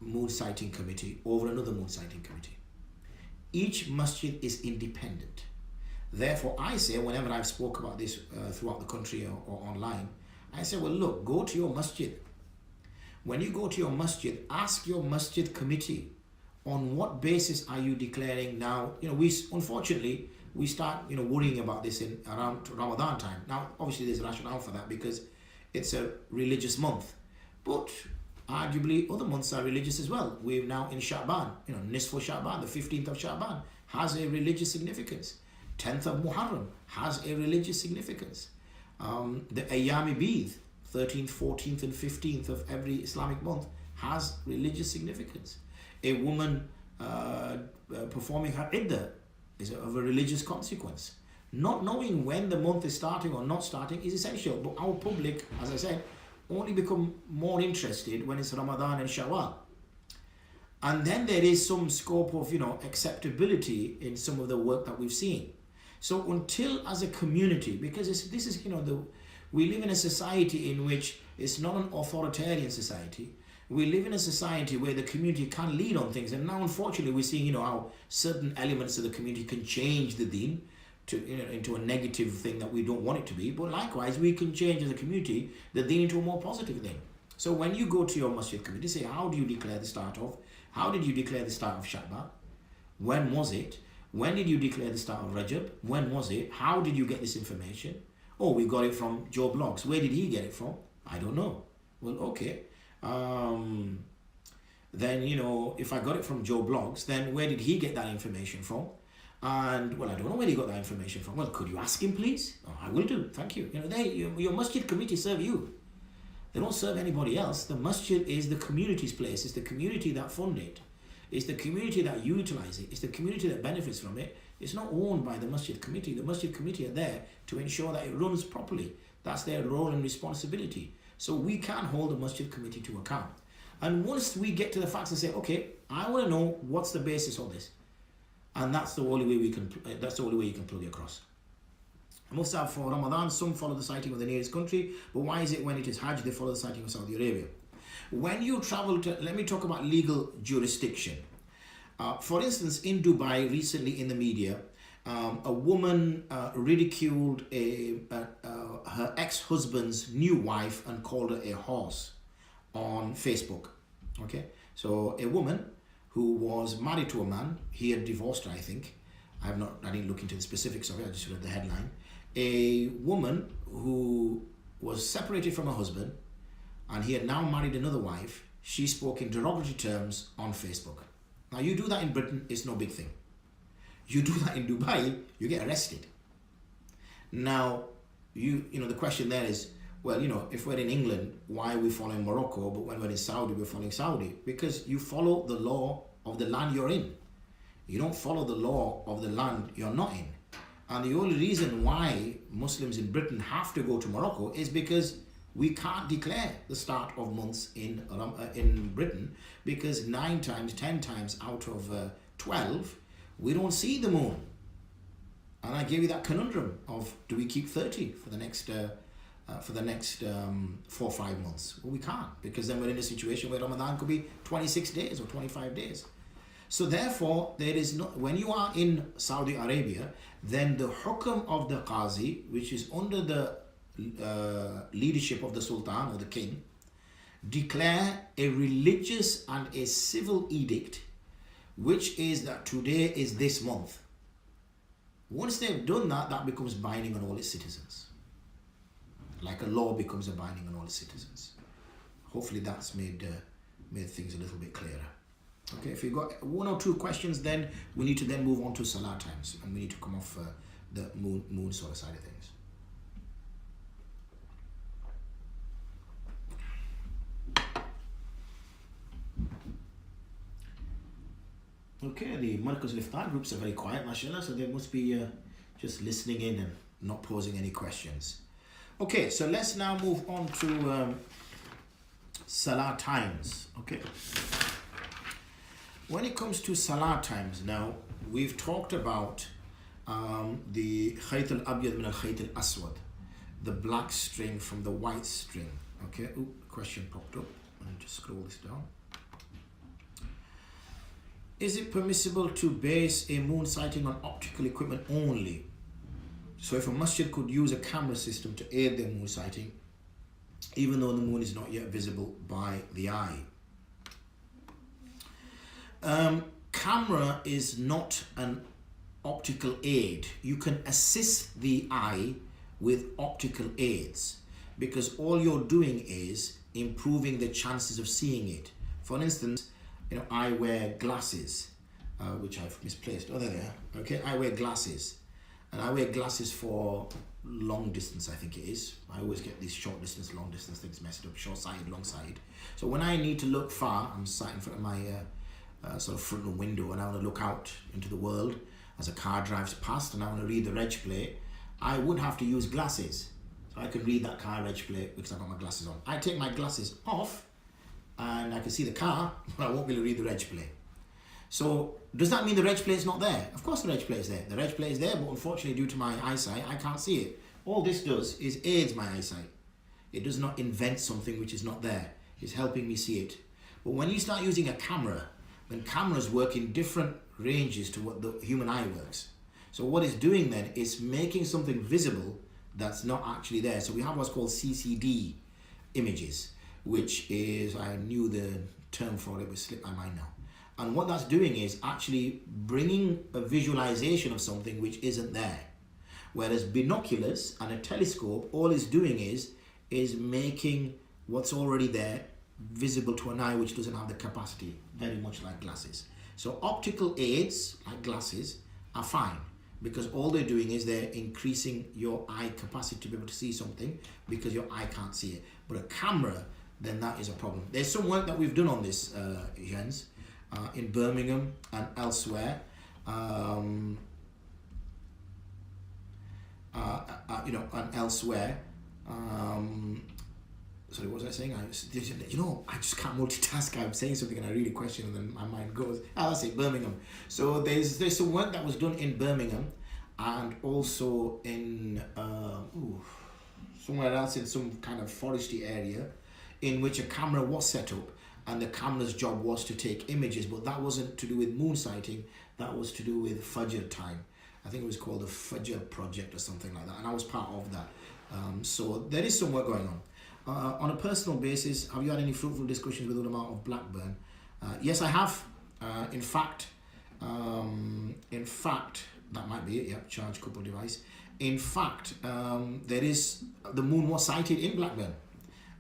moon sighting committee over another moon sighting committee. Each masjid is independent. Therefore, I say, whenever I've spoke about this throughout the country or online, I say, well, look, go to your masjid. When you go to your masjid, ask your masjid committee, on what basis are you declaring now? Unfortunately, we start, worrying about this in around Ramadan time. Now, obviously, there's a rationale for that because it's a religious month. But arguably, other months are religious as well. We're now in Sha'ban, Nisfu Sha'ban, the 15th of Sha'ban, has a religious significance. 10th of Muharram has a religious significance. The Ayyami Bid, 13th, 14th, and 15th of every Islamic month, has religious significance. A woman performing her iddah is of a religious consequence. Not knowing when the month is starting or not starting is essential, but our public, as I said, only become more interested when it's Ramadan and Shawwal. And then there is some scope of, acceptability in some of the work that we've seen. So until as a community, because this is, we live in a society in which it's not an authoritarian society. We live in a society where the community can lead on things. And now, unfortunately, we're seeing, how certain elements of the community can change the deen into a negative thing that we don't want it to be. But likewise, we can change as a community the deen into a more positive thing. So when you go to your masjid committee, say, how do you declare the start of? How did you declare the start of Sha'ban? When was it? When did you declare the start of Rajab? When was it? How did you get this information? Oh, we got it from Joe Blogs. Where did he get it from? I don't know. Well, okay. Then, if I got it from Joe Blogs, then where did he get that information from? And, well, I don't know where he got that information from. Well, could you ask him, please? Oh, I will do. Thank you. Your masjid committee serve you. They don't serve anybody else. The masjid is the community's place. It's the community that fund it. It's the community that utilize it. It's the community that benefits from it. It's not owned by the masjid committee. The masjid committee are there to ensure that it runs properly. That's their role and responsibility. So we can hold the masjid committee to account. And once we get to the facts and say, okay, I want to know what's the basis of this. And that's the only way you can plug it across. Mufti, for Ramadan, some follow the sighting of the nearest country, but why is it when it is Hajj, they follow the sighting of Saudi Arabia? When you travel to, let me talk about legal jurisdiction. For instance, in Dubai, recently in the media, a woman ridiculed her ex-husband's new wife and called her a horse on Facebook. Okay, so a woman who was married to a man, he had divorced her, I think. I didn't look into the specifics of it, I just read the headline. A woman who was separated from her husband and he had now married another wife, she spoke in derogatory terms on Facebook. Now you do that in Britain, it's no big thing. You do that in Dubai, you get arrested. Now, the question there is, well, if we're in England, why are we following Morocco, but when we're in Saudi, we're following Saudi? Because you follow the law of the land you're in. You don't follow the law of the land you're not in. And the only reason why Muslims in Britain have to go to Morocco is because we can't declare the start of months in Britain, because 9 times, 10 times out of 12, we don't see the moon. And I gave you that conundrum of, do we keep 30 for the next for the next 4 or 5 months. Well, we can't, because then we're in a situation where Ramadan could be 26 days or 25 days. So therefore, there is no, when you are in Saudi Arabia, then the hukam of the qazi, which is under the leadership of the sultan or the king, declare a religious and a civil edict, which is that today is this month. Once they've done that, that becomes binding on all its citizens. Like a law becomes a binding on all its citizens. Hopefully that's made things a little bit clearer. Okay, if you've got 1 or 2 questions, then we need to then move on to Salah times, and we need to come off the moon sort of side of things. Okay, the Markaz al-Iftar groups are very quiet, mashallah, so they must be just listening in and not posing any questions. Okay, so let's now move on to Salah times. Okay. When it comes to Salah times, now we've talked about the Khayt al-Abyad min al-Khayt al-Aswad, the black string from the white string. Okay, question popped up. Let me just scroll this down. Is it permissible to base a moon sighting on optical equipment only? So if a masjid could use a camera system to aid their moon sighting, even though the moon is not yet visible by the eye. Camera is not an optical aid. You can assist the eye with optical aids, because all you're doing is improving the chances of seeing it. For instance, you know, I wear glasses, which I've misplaced. Oh, there. Okay, I wear glasses, and I wear glasses for long distance, I think it is. I always get these short distance, long distance things messed up, short sighted, long sighted. So when I need to look far, I'm sat in front of my sort of frontal window, and I want to look out into the world as a car drives past, and I want to read the reg plate. I would have to use glasses, so I can read that car reg plate because I've got my glasses on. I take my glasses off, and I can see the car, but I won't be able to read the reg plate. So does that mean the reg plate is not there? Of course the reg plate is there. The reg plate is there, but unfortunately due to my eyesight, I can't see it. All this does is aids my eyesight. It does not invent something which is not there. It's helping me see it. But when you start using a camera, then cameras work in different ranges to what the human eye works. So what it's doing then is making something visible that's not actually there. So we have what's called CCD images, which is, I knew the term for it, but slipped my mind now. And what that's doing is actually bringing a visualization of something which isn't there. Whereas binoculars and a telescope, all it's doing is making what's already there visible to an eye which doesn't have the capacity, very much like glasses. So optical aids, like glasses, are fine, because all they're doing is they're increasing your eye capacity to be able to see something because your eye can't see it. But a camera, then that is a problem. There's some work that we've done on this, Jens, in Birmingham and elsewhere. And elsewhere. Sorry, what was I saying? I just can't multitask. I'm saying something and I really question, and then my mind goes. That's it, Birmingham. So there's some work that was done in Birmingham, and also in somewhere else in some kind of foresty area, in which a camera was set up, and the camera's job was to take images, but that wasn't to do with moon sighting. That was to do with Fajr time. I think it was called the Fajr Project or something like that, and I was part of that. So there is some work going on. On a personal basis, have you had any fruitful discussions with ulama of Blackburn? Yes, I have. In fact, that might be it. Yep, charge couple device. In fact, the moon was sighted in Blackburn.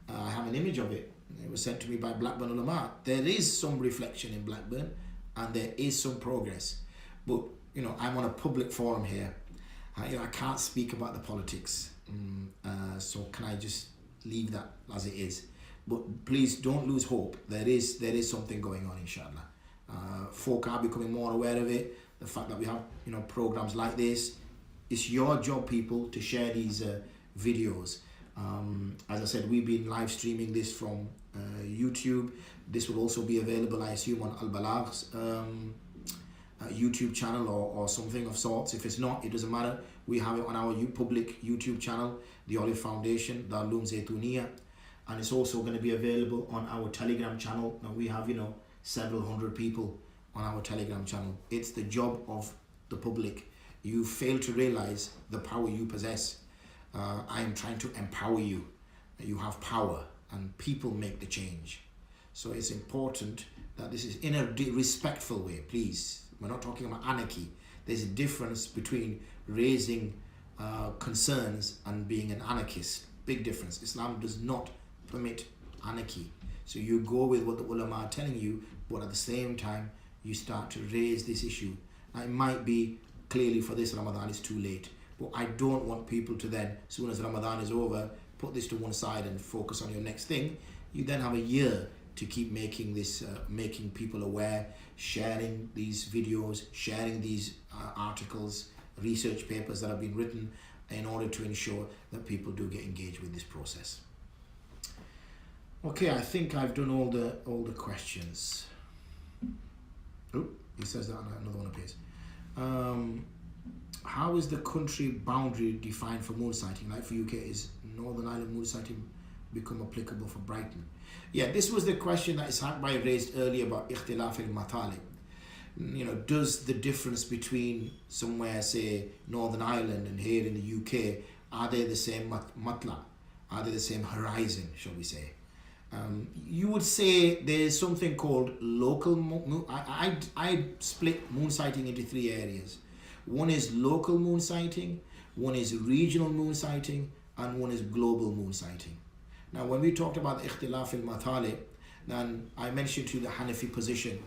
I have an image of it. It was sent to me by Blackburn ulama. There is some reflection in Blackburn, and there is some progress. But I'm on a public forum here. I can't speak about the politics. So can I just leave that as it is? But please don't lose hope. There is something going on, inshallah. Folk are becoming more aware of it. The fact that we have programs like this. It's your job, people, to share these videos. As I said, we've been live streaming this from YouTube. This will also be available, I assume, on Al Balagh's YouTube channel or something of sorts. If it's not, it doesn't matter. We have it on our public YouTube channel, the Olive Foundation, the Darul Zaytuniya, and it's also going to be available on our Telegram channel. Now we have, several hundred people on our Telegram channel. It's the job of the public. You fail to realize the power you possess. I am trying to empower you. You have power, and people make the change. So it's important that this is in a respectful way, please. We're not talking about anarchy. There's a difference between raising concerns and being an anarchist. Big difference. Islam does not permit anarchy. So you go with what the ulama are telling you, but at the same time, you start to raise this issue. Now, it might be clearly for this Ramadan it's too late, but I don't want people to then, as soon as Ramadan is over, put this to one side and focus on your next thing. You then have a year to keep making this, making people aware, sharing these videos, sharing these articles, research papers that have been written, in order to ensure that people do get engaged with this process. Okay, I think I've done all the questions. Oh, he says that another one appears. How is the country boundary defined for moon sighting? Like for UK, is Northern Ireland moon sighting become applicable for Brighton? Yeah, this was the question that Ishaq raised earlier about ikhtilaf al-matalib. Does the difference between somewhere, say, Northern Ireland and here in the UK, are they the same matla? Are they the same horizon, shall we say? You would say there's something called local moon. I split moon sighting into three areas. One is local moon sighting, one is regional moon sighting, and one is global moon sighting. Now, when we talked about the ikhtilaf al-matalib, then I mentioned to the Hanafi position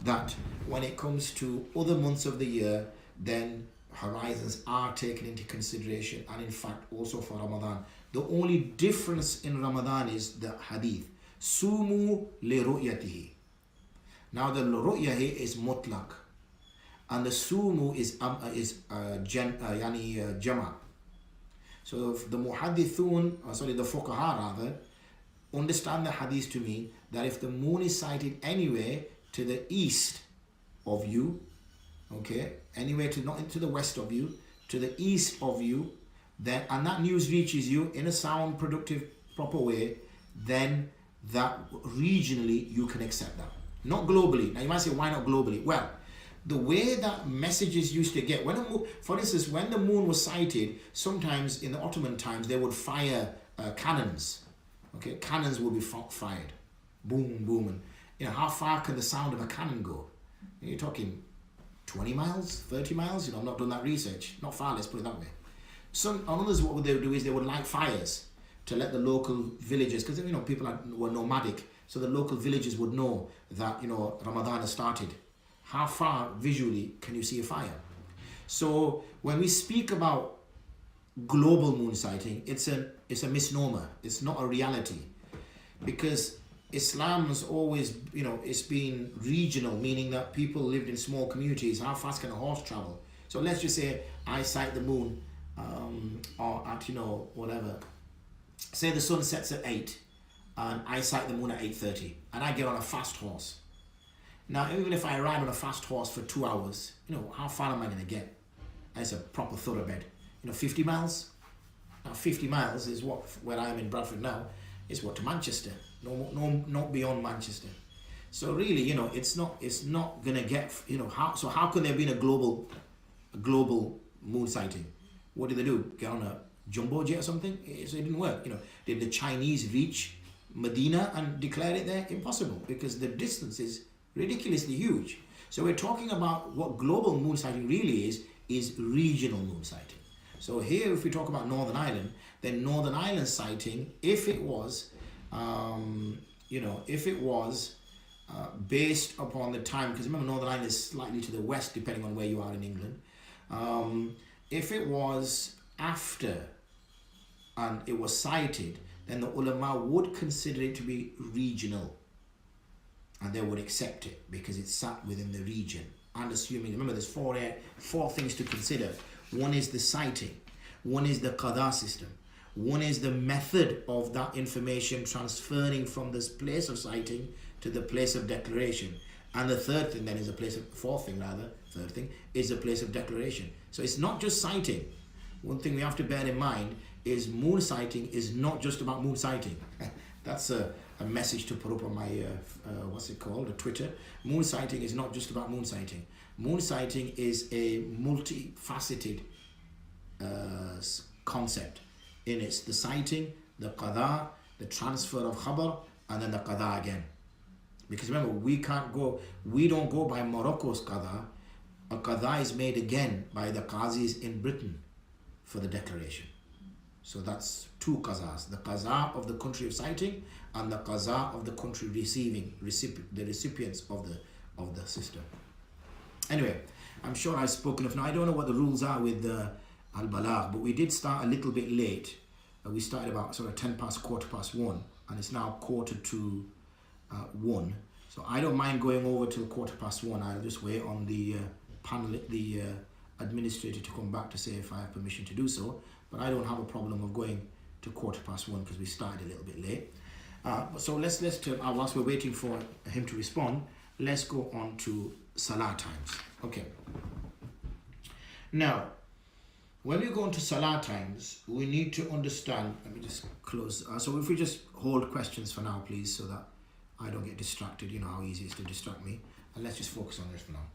that when it comes to other months of the year, then horizons are taken into consideration, and in fact also for Ramadan. The only difference in Ramadan is the hadith. Sumu li ru'yatihi. Now the ru'yah here is mutlaq, and the sumu is jama. So if the muhaddithun, the fuqaha rather, understand the hadith to mean that if the moon is sighted anywhere to the east of you, okay, anywhere to not to the west of you, to the east of you, then and that news reaches you in a sound, productive, proper way, then that regionally you can accept that. Not globally. Now you might say, why not globally? Well, the way that messages used to get, for instance, when the moon was sighted, sometimes in the Ottoman times they would fire cannons. Okay, cannons would be fired, boom, boom, and how far can the sound of a cannon go? You're talking 20 miles, 30 miles. I've not done that research. Not far, let's put it that way. Some others, what they would do is they would light fires to let the local villagers, because people were nomadic, so the local villagers would know that Ramadan has started. How far visually can you see a fire? So when we speak about global moon sighting, it's a misnomer. It's not a reality, because Islam has always, it's been regional, meaning that people lived in small communities. How fast can a horse travel? So let's just say I sight the moon or at whatever. Say the sun sets at 8 and I sight the moon at 8:30 and I get on a fast horse. Now, even if I ride on a fast horse for 2 hours, how far am I going to get? That's a proper thoroughbred. 50 miles? Now, 50 miles is where I am in Bradford now, is to Manchester. No, not beyond Manchester. So really, it's not going to get, how could there have been a global moon sighting? What did they do? Get on a jumbo jet or something? So it didn't work. Did the Chinese reach Medina and declare it there? Impossible, because the distance is ridiculously huge. So we're talking about what global moon sighting really is regional moon sighting. So here, if we talk about Northern Ireland, then Northern Ireland sighting, if it was based upon the time, because remember Northern Ireland is slightly to the west depending on where you are in England. If it was after and it was sighted, then the ulama would consider it to be regional, and they would accept it because it's sat within the region. And assuming, remember, there's four things to consider. One is the sighting, one is the qada system, one is the method of that information transferring from this place of sighting to the place of declaration, and the third thing then is third thing is a place of declaration. So it's not just sighting, one thing we have to bear in mind is moon sighting is not just about moon sighting. That's a message to put up on my, what's it called, Twitter. Moon sighting is not just about moon sighting. Moon sighting is a multifaceted concept. In it's the sighting, the qada, the transfer of khabar, and then the qada again. Because remember, we don't go by Morocco's qada. A qada is made again by the qazis in Britain for the declaration. So that's two qazas, the qaza of the country of sighting and the qaza of the country receiving, the recipients of the system. Anyway, I'm sure I've spoken enough. Now, I don't know what the rules are with al-balagh, but we did start a little bit late. We started about sort of 1:10, 1:15, and it's now 1:45. So I don't mind going over till 1:15. I'll just wait on the panel, the administrator to come back to say if I have permission to do so. But I don't have a problem of going to 1:15 because we started a little bit late. So let's whilst we're waiting for him to respond, let's go on to Salah times. Okay. Now, when we go into Salah times, we need to understand. Let me just close. So if we just hold questions for now, please, so that I don't get distracted. You know how easy it is to distract me. And let's just focus on this for now.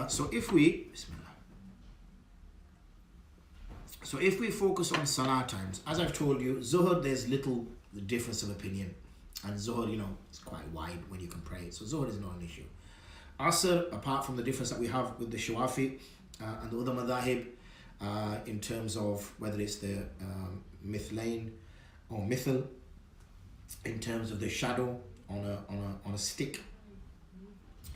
So if we focus on Salah times, as I've told you, Zuhr, there's little difference of opinion. And Zuhr, you know, it's quite wide when you can pray it. So Zuhr is not an issue. Asr, apart from the difference that we have with the Shawafi and the other madhahib, in terms of whether it's the mithlain or mithal, in terms of the shadow on a stick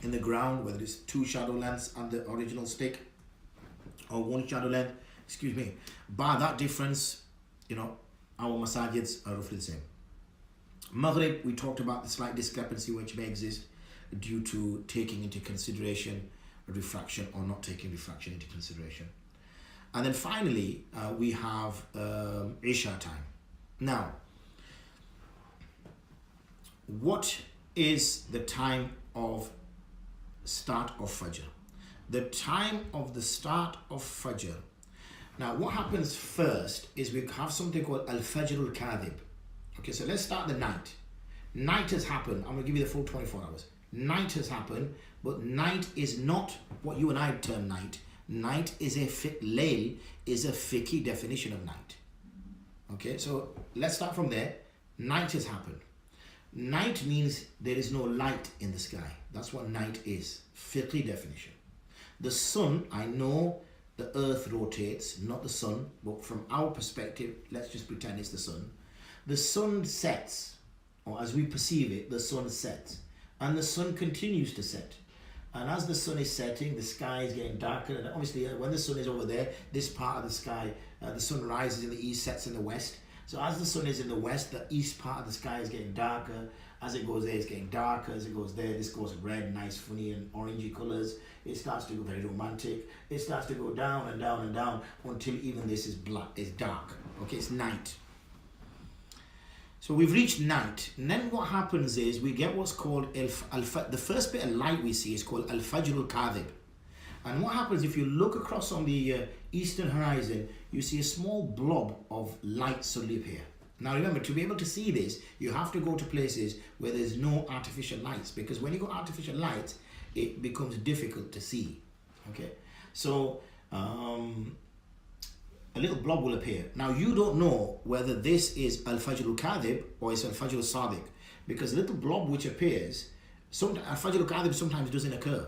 in the ground, whether it's two shadow lengths on the original stick or one shadow length, bar that difference, you know, our masajids are roughly the same. Maghrib, we talked about the slight discrepancy which may exist due to taking into consideration refraction or not taking refraction into consideration. And then finally, we have Isha time. Now, what is the time of start of Fajr? The time of the start of Fajr. Now, what happens first is we have something called Al-Fajr al-Kadhib. Okay, so let's start the night. Night has happened. I'm going to give you the full 24 hours. Night has happened, but night is not what you and I term night. Night is layl is a fiqhi definition of night. Okay, so let's start from there. Night has happened. Night means there is no light in the sky. That's what night is. Fiqhi definition. The sun, I know the earth rotates, not the sun, but from our perspective, let's just pretend it's the sun. The sun sets, or as we perceive it, the sun sets. And the sun continues to set. And as the sun is setting, the sky is getting darker. And obviously, when the sun is over there, this part of the sky, the sun rises in the east, sets in the west. So as the sun is in the west, the east part of the sky is getting darker. As it goes there, it's getting darker. As it goes there, this goes red, nice, funny, and orangey colors. It starts to go very romantic. It starts to go down and down and down until even this is black, it's dark. Okay, it's night. So we've reached night. And then what happens is we get what's called the first bit of light we see is called Al-Fajr al-Kadhib. And what happens if you look across on the eastern horizon, you see a small blob of light suddenly appear. Now remember, to be able to see this, you have to go to places where there's no artificial lights, because when you got artificial lights, it becomes difficult to see. Okay, so a little blob will appear. Now you don't know whether this is Al-Fajr al-Kadhib or it's Al-Fajr al-Sadiq, because a little blob which appears, Al-Fajr al-Kadhib sometimes doesn't occur.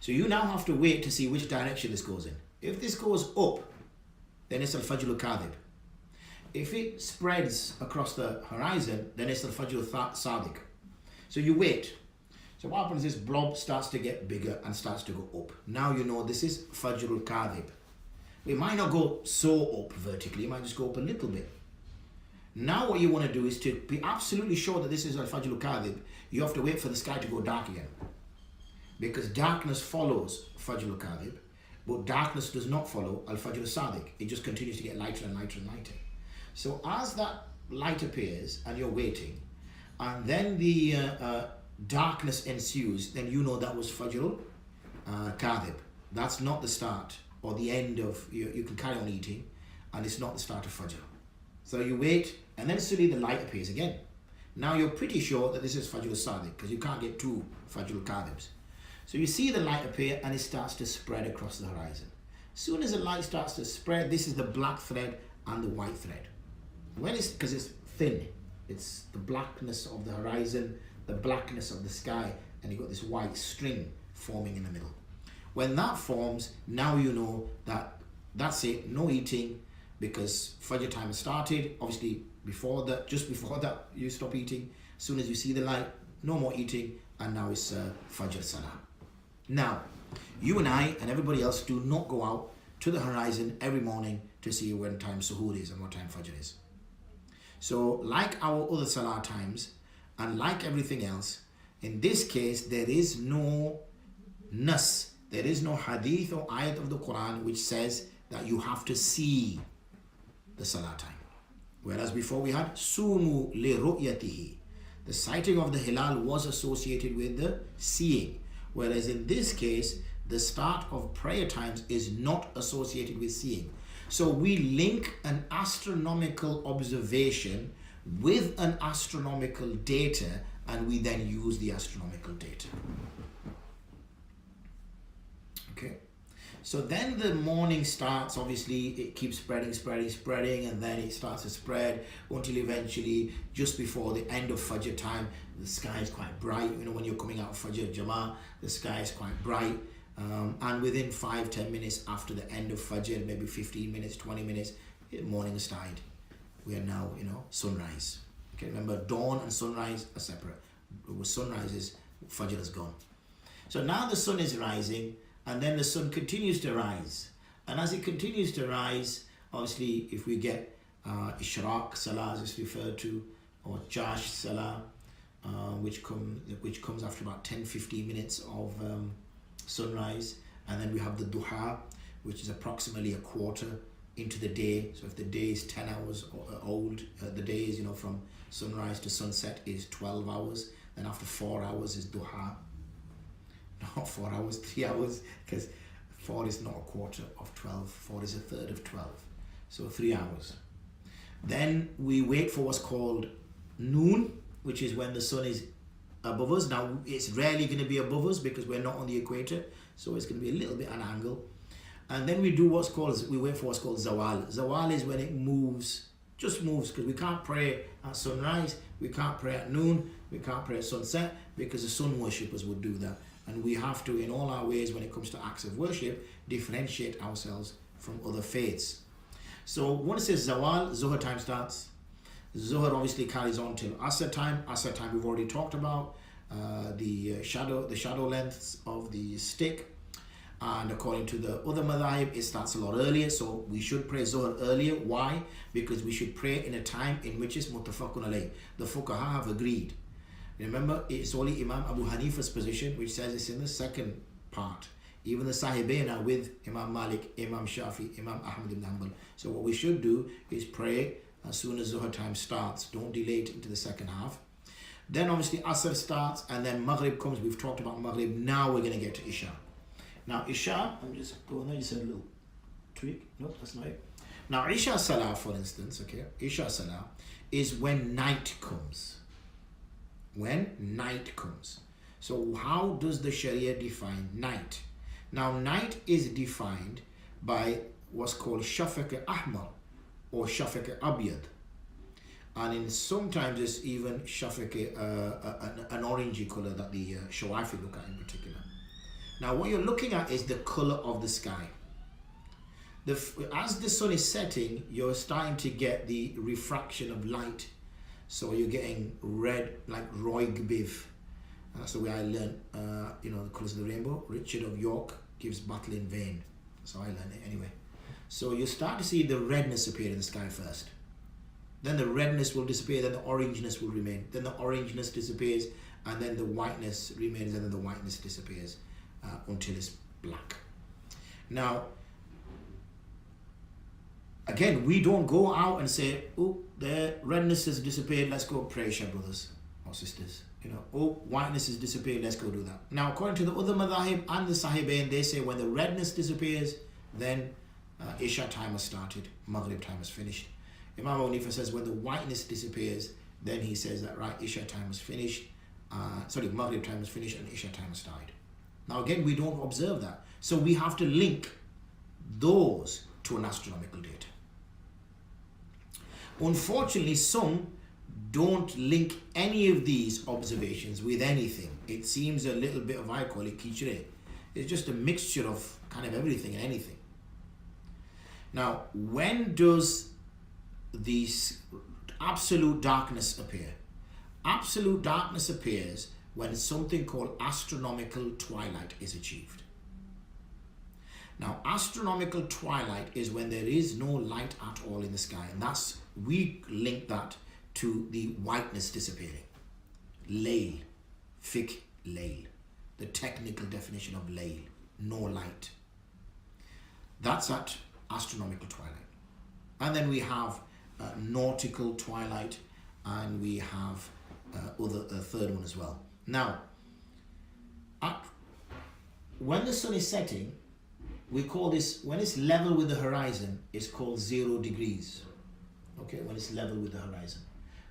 So you now have to wait to see which direction this goes in. If this goes up, then it's Al-Fajr al-Kadhib. If it spreads across the horizon, then it's Al-Fajr al-Sadiq. So you wait. So what happens is blob starts to get bigger and starts to go up. Now you know this is Fajr al-Kadhib. It might not go so up vertically, it might just go up a little bit. Now what you want to do is to be absolutely sure that this is Al-Fajr al-Kadhib, you have to wait for the sky to go dark again. Because darkness follows Fajr al-Kadhib, but darkness does not follow Al-Fajr al-Sadiq. It just continues to get lighter and lighter and lighter. So as that light appears and you're waiting, and then the darkness ensues, then you know that was Fajr al-Kadhib. That's not the start or the end of, you can carry on eating, and it's not the start of Fajr. So you wait, and then suddenly the light appears again. Now you're pretty sure that this is Fajr al-Sadiq, because you can't get two Fajr al-Kadhibs. So you see the light appear, and it starts to spread across the horizon. As soon as the light starts to spread, this is the black thread and the white thread. When it's, because it's thin, it's the blackness of the horizon, the blackness of the sky, and you've got this white string forming in the middle. When that forms, now you know that that's it, no eating, because Fajr time has started. Obviously, before that, just before that, you stop eating. As soon as you see the light, no more eating, and now it's Fajr Salah. Now, you and I and everybody else do not go out to the horizon every morning to see when time suhūr is and what time Fajr is. So, like our other Salah times, and like everything else, in this case, there is no nas, there is no hadith or ayat of the Quran which says that you have to see the Salah time. Whereas before we had sumu li ru'yatihi. The sighting of the hilal was associated with the seeing. Whereas in this case, the start of prayer times is not associated with seeing. So we link an astronomical observation with an astronomical data, and we then use the astronomical data. Okay. So then the morning starts, obviously it keeps spreading, and then it starts to spread until eventually, just before the end of Fajr time, the sky is quite bright. You know, when you're coming out of Fajr Jama'ah, the sky is quite bright. And within 5-10 minutes after the end of Fajr, maybe 15 minutes, 20 minutes, the morning has started. We are now, sunrise. Okay, remember, dawn and sunrise are separate. With sunrises, Fajr is gone. So now the sun is rising, and then the sun continues to rise. And as it continues to rise, obviously, if we get Ishraq Salah, as it's referred to, or Jash Salah, which comes after about 10-15 minutes of sunrise, and then we have the Duha, which is approximately a quarter into the day. So if the day is 10 hours old, the day is, from sunrise to sunset is 12 hours. Then after 4 hours is Duha. Not 4 hours, 3 hours, because 4 is not a quarter of 12, 4 is a third of 12. So 3 hours. Then we wait for what's called noon, which is when the sun is above us. Now, it's rarely going to be above us because we're not on the equator, so it's going to be a little bit at an angle. And then we wait for what's called zawal. Zawal is when it moves, just moves, because we can't pray at sunrise, we can't pray at noon, we can't pray at sunset, because the sun worshippers would do that. And we have to, in all our ways, when it comes to acts of worship, differentiate ourselves from other faiths. So once it says zawal, Zuhr time starts. Zuhr obviously carries on till Asr time. Asr time we've already talked about, the shadow lengths of the stick. And according to the other madhahib, it starts a lot earlier, so we should pray Zuhr earlier. Why? Because we should pray in a time in which it's muttafaqun alayh. The fuqaha have agreed. Remember, it's only Imam Abu Hanifa's position which says it's in the second part. Even the Sahibain are with Imam Malik, Imam Shafi, Imam Ahmad ibn Hanbal. So what we should do is pray as soon as Zuhr time starts. Don't delay it into the second half. Then obviously Asr starts, and then Maghrib comes. We've talked about Maghrib. Now we're going to get to Isha. Now Isha, I'm just going there, you said a little tweak. No, that's not it. Now Isha Salah, for instance, okay, Isha Salah is when night comes. When night comes. So how does the Sharia define night? Now night is defined by what's called Shafaq Ahmar or Shafaq Abyad. And in sometimes it's even Shafaq, an orangey color that the Shawafi look at in particular. Now what you're looking at is the color of the sky. As the sun is setting, you're starting to get the refraction of light. So you're getting red, like Roy Gbiv. That's the way I learned, the colors of the rainbow. Richard of York gives battle in vain. So I learned it anyway. So you start to see the redness appear in the sky first. Then the redness will disappear, then the orangeness will remain. Then the orangeness disappears, and then the whiteness remains, and then the whiteness disappears until it's black. Now, again, we don't go out and say, oh, the redness has disappeared, let's go pray, Shah brothers or sisters. Oh, whiteness has disappeared, let's go do that. Now, according to the other madhahib and the sahibain, they say when the redness disappears, then Isha time has started, Maghrib time has finished. Imam Abu Hanifa says when the whiteness disappears, then he says that right, Isha time is finished, Maghrib time is finished and Isha time has started. Now again, we don't observe that. So we have to link those to an astronomical date. Unfortunately, some don't link any of these observations with anything. It seems a little bit of, I call it kichre. It's just a mixture of kind of everything and anything. Now, when does this absolute darkness appear? Absolute darkness appears when something called astronomical twilight is achieved. Now, astronomical twilight is when there is no light at all in the sky, and we link that to the whiteness disappearing. Layl, fiqh layl, the technical definition of layl, no light. That's at astronomical twilight. And then we have nautical twilight, and we have a third one as well. Now, when the sun is setting, we call this, when it's level with the horizon, it's called 0 degrees. Okay, when it's level with the horizon.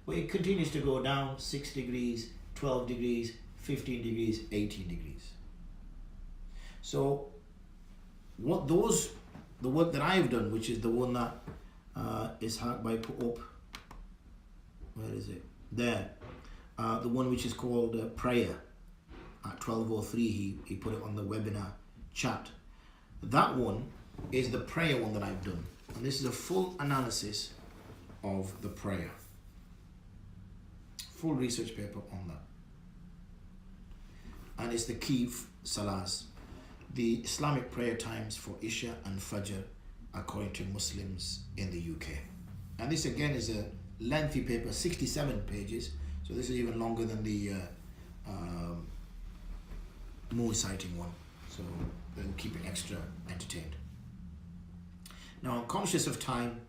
But it continues to go down 6 degrees, 12 degrees, 15 degrees, 18 degrees. So, the work that I've done, which is the one that Ishaq put up, where is it? There. The one which is called prayer. At 12:03, he put it on the webinar chat. That one is the prayer one that I've done. And this is a full analysis of the prayer. Full research paper on that. And it's the key salahs, the Islamic prayer times for Isha and Fajr according to Muslims in the UK. And this again is a lengthy paper, 67 pages. So this is even longer than the moon sighting one. So they'll keep it extra entertained. Now, I'm conscious of time.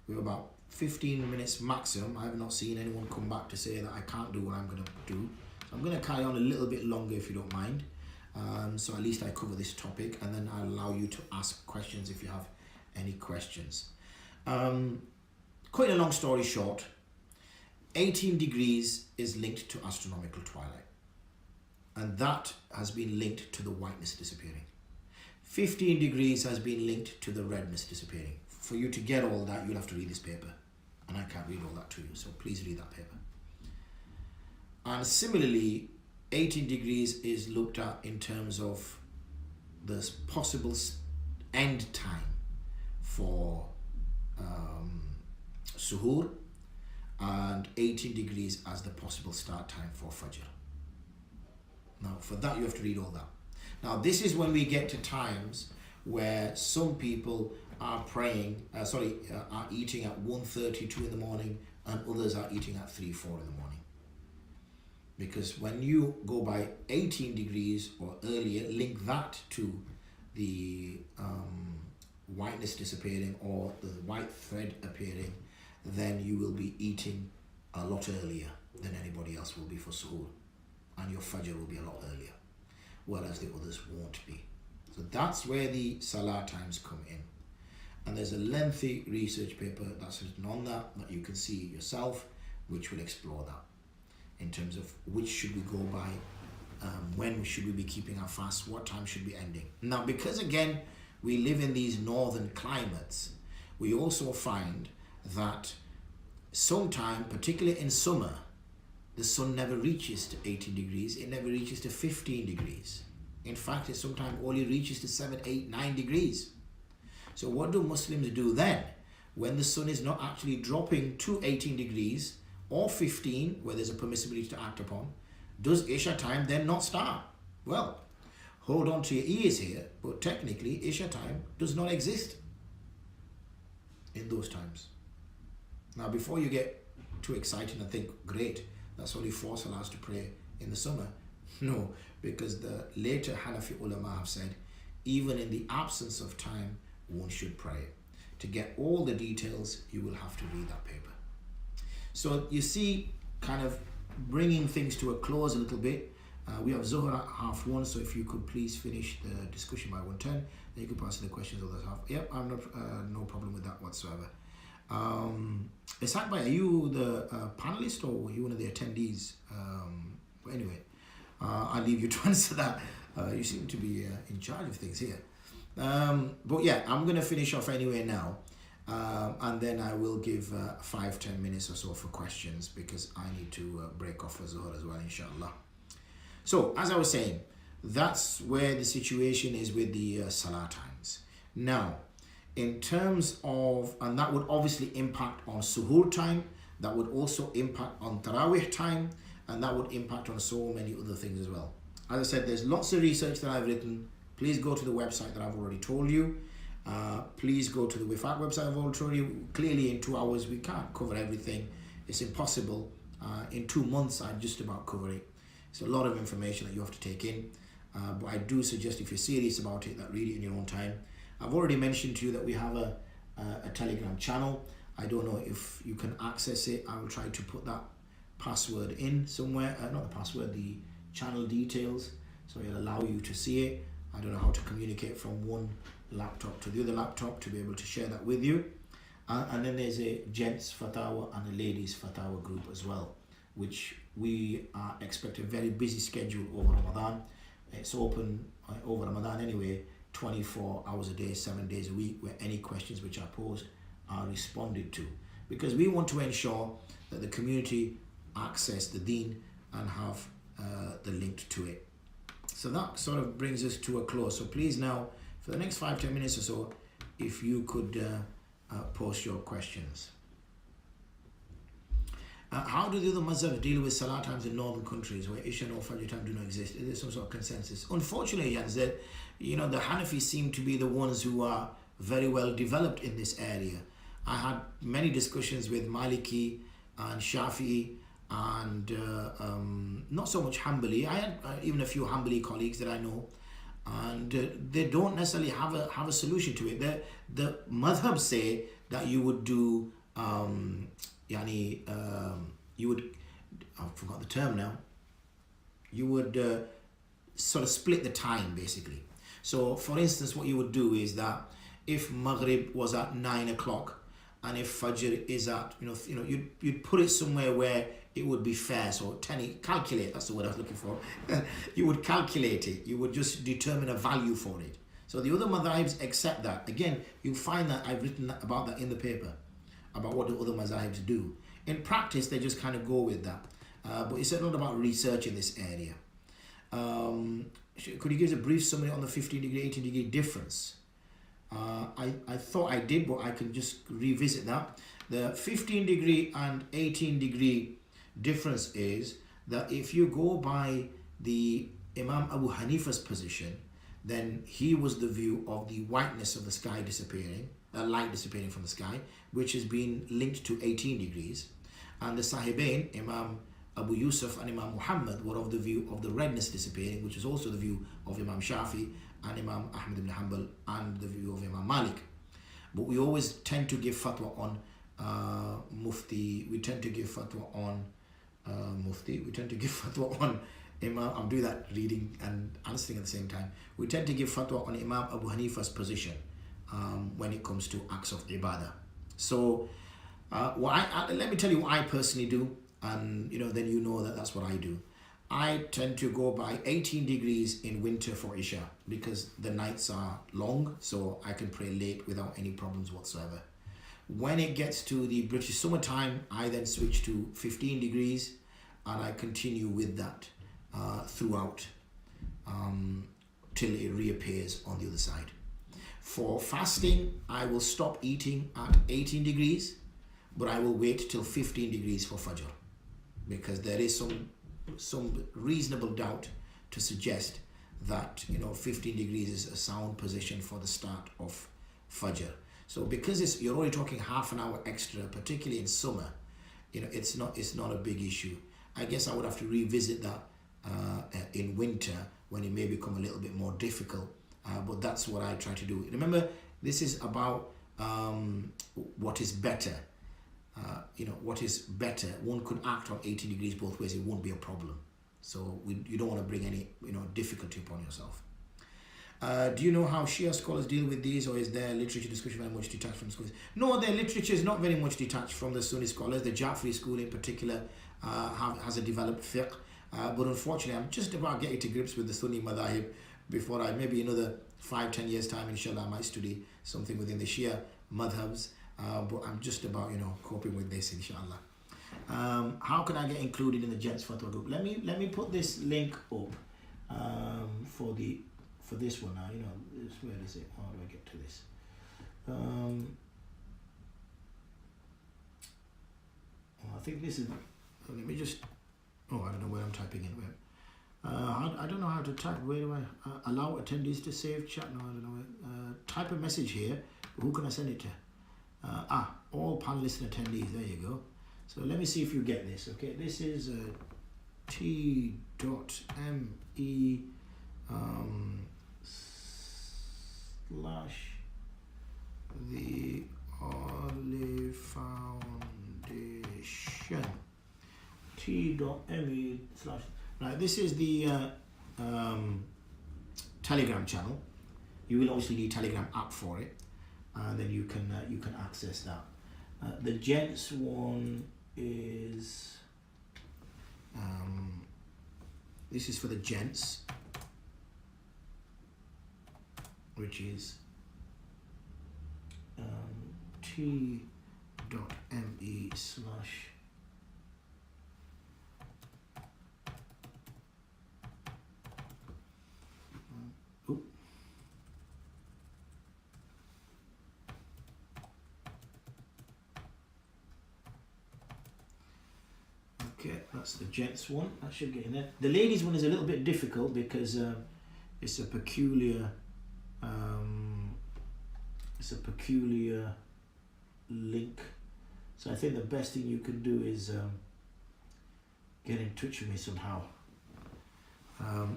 We have about 15 minutes maximum. I have not seen anyone come back to say that I can't do what I'm going to do. So I'm going to carry on a little bit longer if you don't mind. So at least I cover this topic, and then I'll allow you to ask questions if you have any questions. Quite a long story short, 18 degrees is linked to astronomical twilight. And that has been linked to the whiteness disappearing. 15 degrees has been linked to the redness disappearing. For you to get all that, you'll have to read this paper. And I can't read all that to you, so please read that paper. And similarly, 18 degrees is looked at in terms of the possible end time for suhūr, and 18 degrees as the possible start time for Fajr. Now, for that, you have to read all that. Now, this is when we get to times where some people are praying, are eating at 1:32 in the morning, and others are eating at 3-4 in the morning. Because when you go by 18 degrees or earlier, link that to the whiteness disappearing or the white thread appearing, then you will be eating a lot earlier than anybody else will be for suhūr. And your fajr will be a lot earlier, whereas the others won't be. So that's where the salah times come in. And there's a lengthy research paper that's written on that you can see yourself, which will explore that in terms of which should we go by, when should we be keeping our fast, what time should be ending. Now, because again, we live in these northern climates, we also find that sometime, particularly in summer, the sun never reaches to 18 degrees, it never reaches to 15 degrees. In fact, it sometimes only reaches to 7, 8, 9 degrees. So what do Muslims do then, when the sun is not actually dropping to 18 degrees or 15, where there's a permissibility to act upon? Does Isha time then not start? Well, hold on to your ears here, but technically Isha time does not exist in those times. Now, before you get too excited and think, great, that's only 4 salahs to pray in the summer. No, because the later Hanafi ulama have said, even in the absence of time, one should pray. To get all the details, you will have to read that paper. So you see, kind of bringing things to a close a little bit, We have Zuhur at 1:30, so if you could please finish the discussion by 1:10, then you could pass the questions of the half. Yep, I'm not no problem with that whatsoever. Ishaq Bhai, are you the panelist or were you one of the attendees? But anyway, I'll leave you to answer that. You seem to be in charge of things here. But yeah, I'm going to finish off anyway now. And then I will give 5-10 minutes or so for questions because I need to break off for Zuhur as well, inshallah. So, as I was saying, that's where the situation is with the Salah times. Now, in terms of, and that would obviously impact on suhūr time, that would also impact on tarawih time, and that would impact on so many other things as well. As I said, there's lots of research that I've written. Please go to the website that I've already told you. Please go to the WIFAQ website I've already told you. Clearly in 2 hours we can't cover everything. It's impossible. In 2 months I'd just about cover it. It's a lot of information that you have to take in. But I do suggest if you're serious about it that read it in your own time. I've already mentioned to you that we have a Telegram channel. I don't know if you can access it. I will try to put that password in somewhere. Not the password, the channel details. So it'll allow you to see it. I don't know how to communicate from one laptop to the other laptop to be able to share that with you. And then there's a gents fatwa and a ladies fatwa group as well, which we expect a very busy schedule over Ramadan. It's open over Ramadan anyway, 24 hours a day, 7 days a week, where any questions which are posed are responded to. Because we want to ensure that the community access the deen and have the link to it. So that sort of brings us to a close. So please now, for the next 5-10 minutes or so, if you could post your questions. How do the other mazhabs deal with salah times in northern countries where Isha or Fajr time do not exist? Is there some sort of consensus? Unfortunately, Jans, that the Hanafis seem to be the ones who are very well developed in this area. I had many discussions with Maliki and Shafi'i and not so much Hanbali. I had even a few Hanbali colleagues that I know, and they don't necessarily have a solution to it. The madhabs say that you would do you would, I forgot the term now, you would sort of split the time basically. So for instance, what you would do is that if Maghrib was at 9 o'clock and if Fajr is at, you'd put it somewhere where it would be fair. So calculate, that's the word I was looking for. You would calculate it. You would just determine a value for it. So the other madhahibs accept that. Again, you find that I've written about that in the paper, about what the other madhahibs do. In practice, they just kind of go with that. But it's not about research in this area. Could you give us a brief summary on the 15 degree, 18 degree difference? I thought I did, but I can just revisit that. The 15 degree and 18 degree difference is that if you go by the Imam Abu Hanifa's position, then he was the view of the whiteness of the sky disappearing, light disappearing from the sky, which has been linked to 18 degrees. And the Sahibain, Imam Abu Yusuf and Imam Muhammad, were of the view of the redness disappearing, which is also the view of Imam Shafi and Imam Ahmad ibn Hanbal and the view of Imam Malik. But we always tend to give fatwa on Mufti, we tend to give fatwa on Mufti, we tend to give fatwa on Imam, I'm doing that reading and answering at the same time. We tend to give fatwa on Imam Abu Hanifa's position when it comes to acts of ibadah. So let me tell you what I personally do, and then you know that that's what I do. I tend to go by 18 degrees in winter for Isha because the nights are long, so I can pray late without any problems whatsoever. When it gets to the British summertime, I then switch to 15 degrees and I continue with that throughout till it reappears on the other side. For fasting, I will stop eating at 18 degrees, but I will wait till 15 degrees for Fajr because there is some reasonable doubt to suggest that 15 degrees is a sound position for the start of Fajr. So because you're only talking half an hour extra, particularly in summer, it's not a big issue. I guess I would have to revisit that in winter when it may become a little bit more difficult, but that's what I try to do. Remember, this is about what is better. What is better. One could act on 18 degrees both ways, it won't be a problem. So you don't want to bring any difficulty upon yourself. Do you know how Shia scholars deal with these, or is their literature discussion very much detached from scholars? No, their literature is not very much detached from the Sunni scholars. The Ja'fari school in particular has a developed fiqh, but unfortunately I'm just about getting to grips with the Sunni madhahib before maybe another 5-10 years time, inshallah, I might study something within the Shia madhabs, but I'm just about coping with this, inshallah. How can I get included in the Gents Fatwa group? Let me put this link up for this one now. Where is it? How do I get to this? I think this is. Let me just. Oh, I don't know where I'm typing in. Where? I don't know how to type. Where do I allow attendees to save chat? No, I don't know. Type a message here. Who can I send it to? All panelists and attendees. There you go. So let me see if you get this. Okay, this is t.me / the Olive Foundation. t.me / right, this is the Telegram channel. You will obviously need Telegram app for it, and then you can access that. The Gents one is this is for the Gents, which is t.me / Okay, that's the Gents one. That should get in there. The ladies one is a little bit difficult because it's a peculiar link. So I think the best thing you can do is get in touch with me somehow.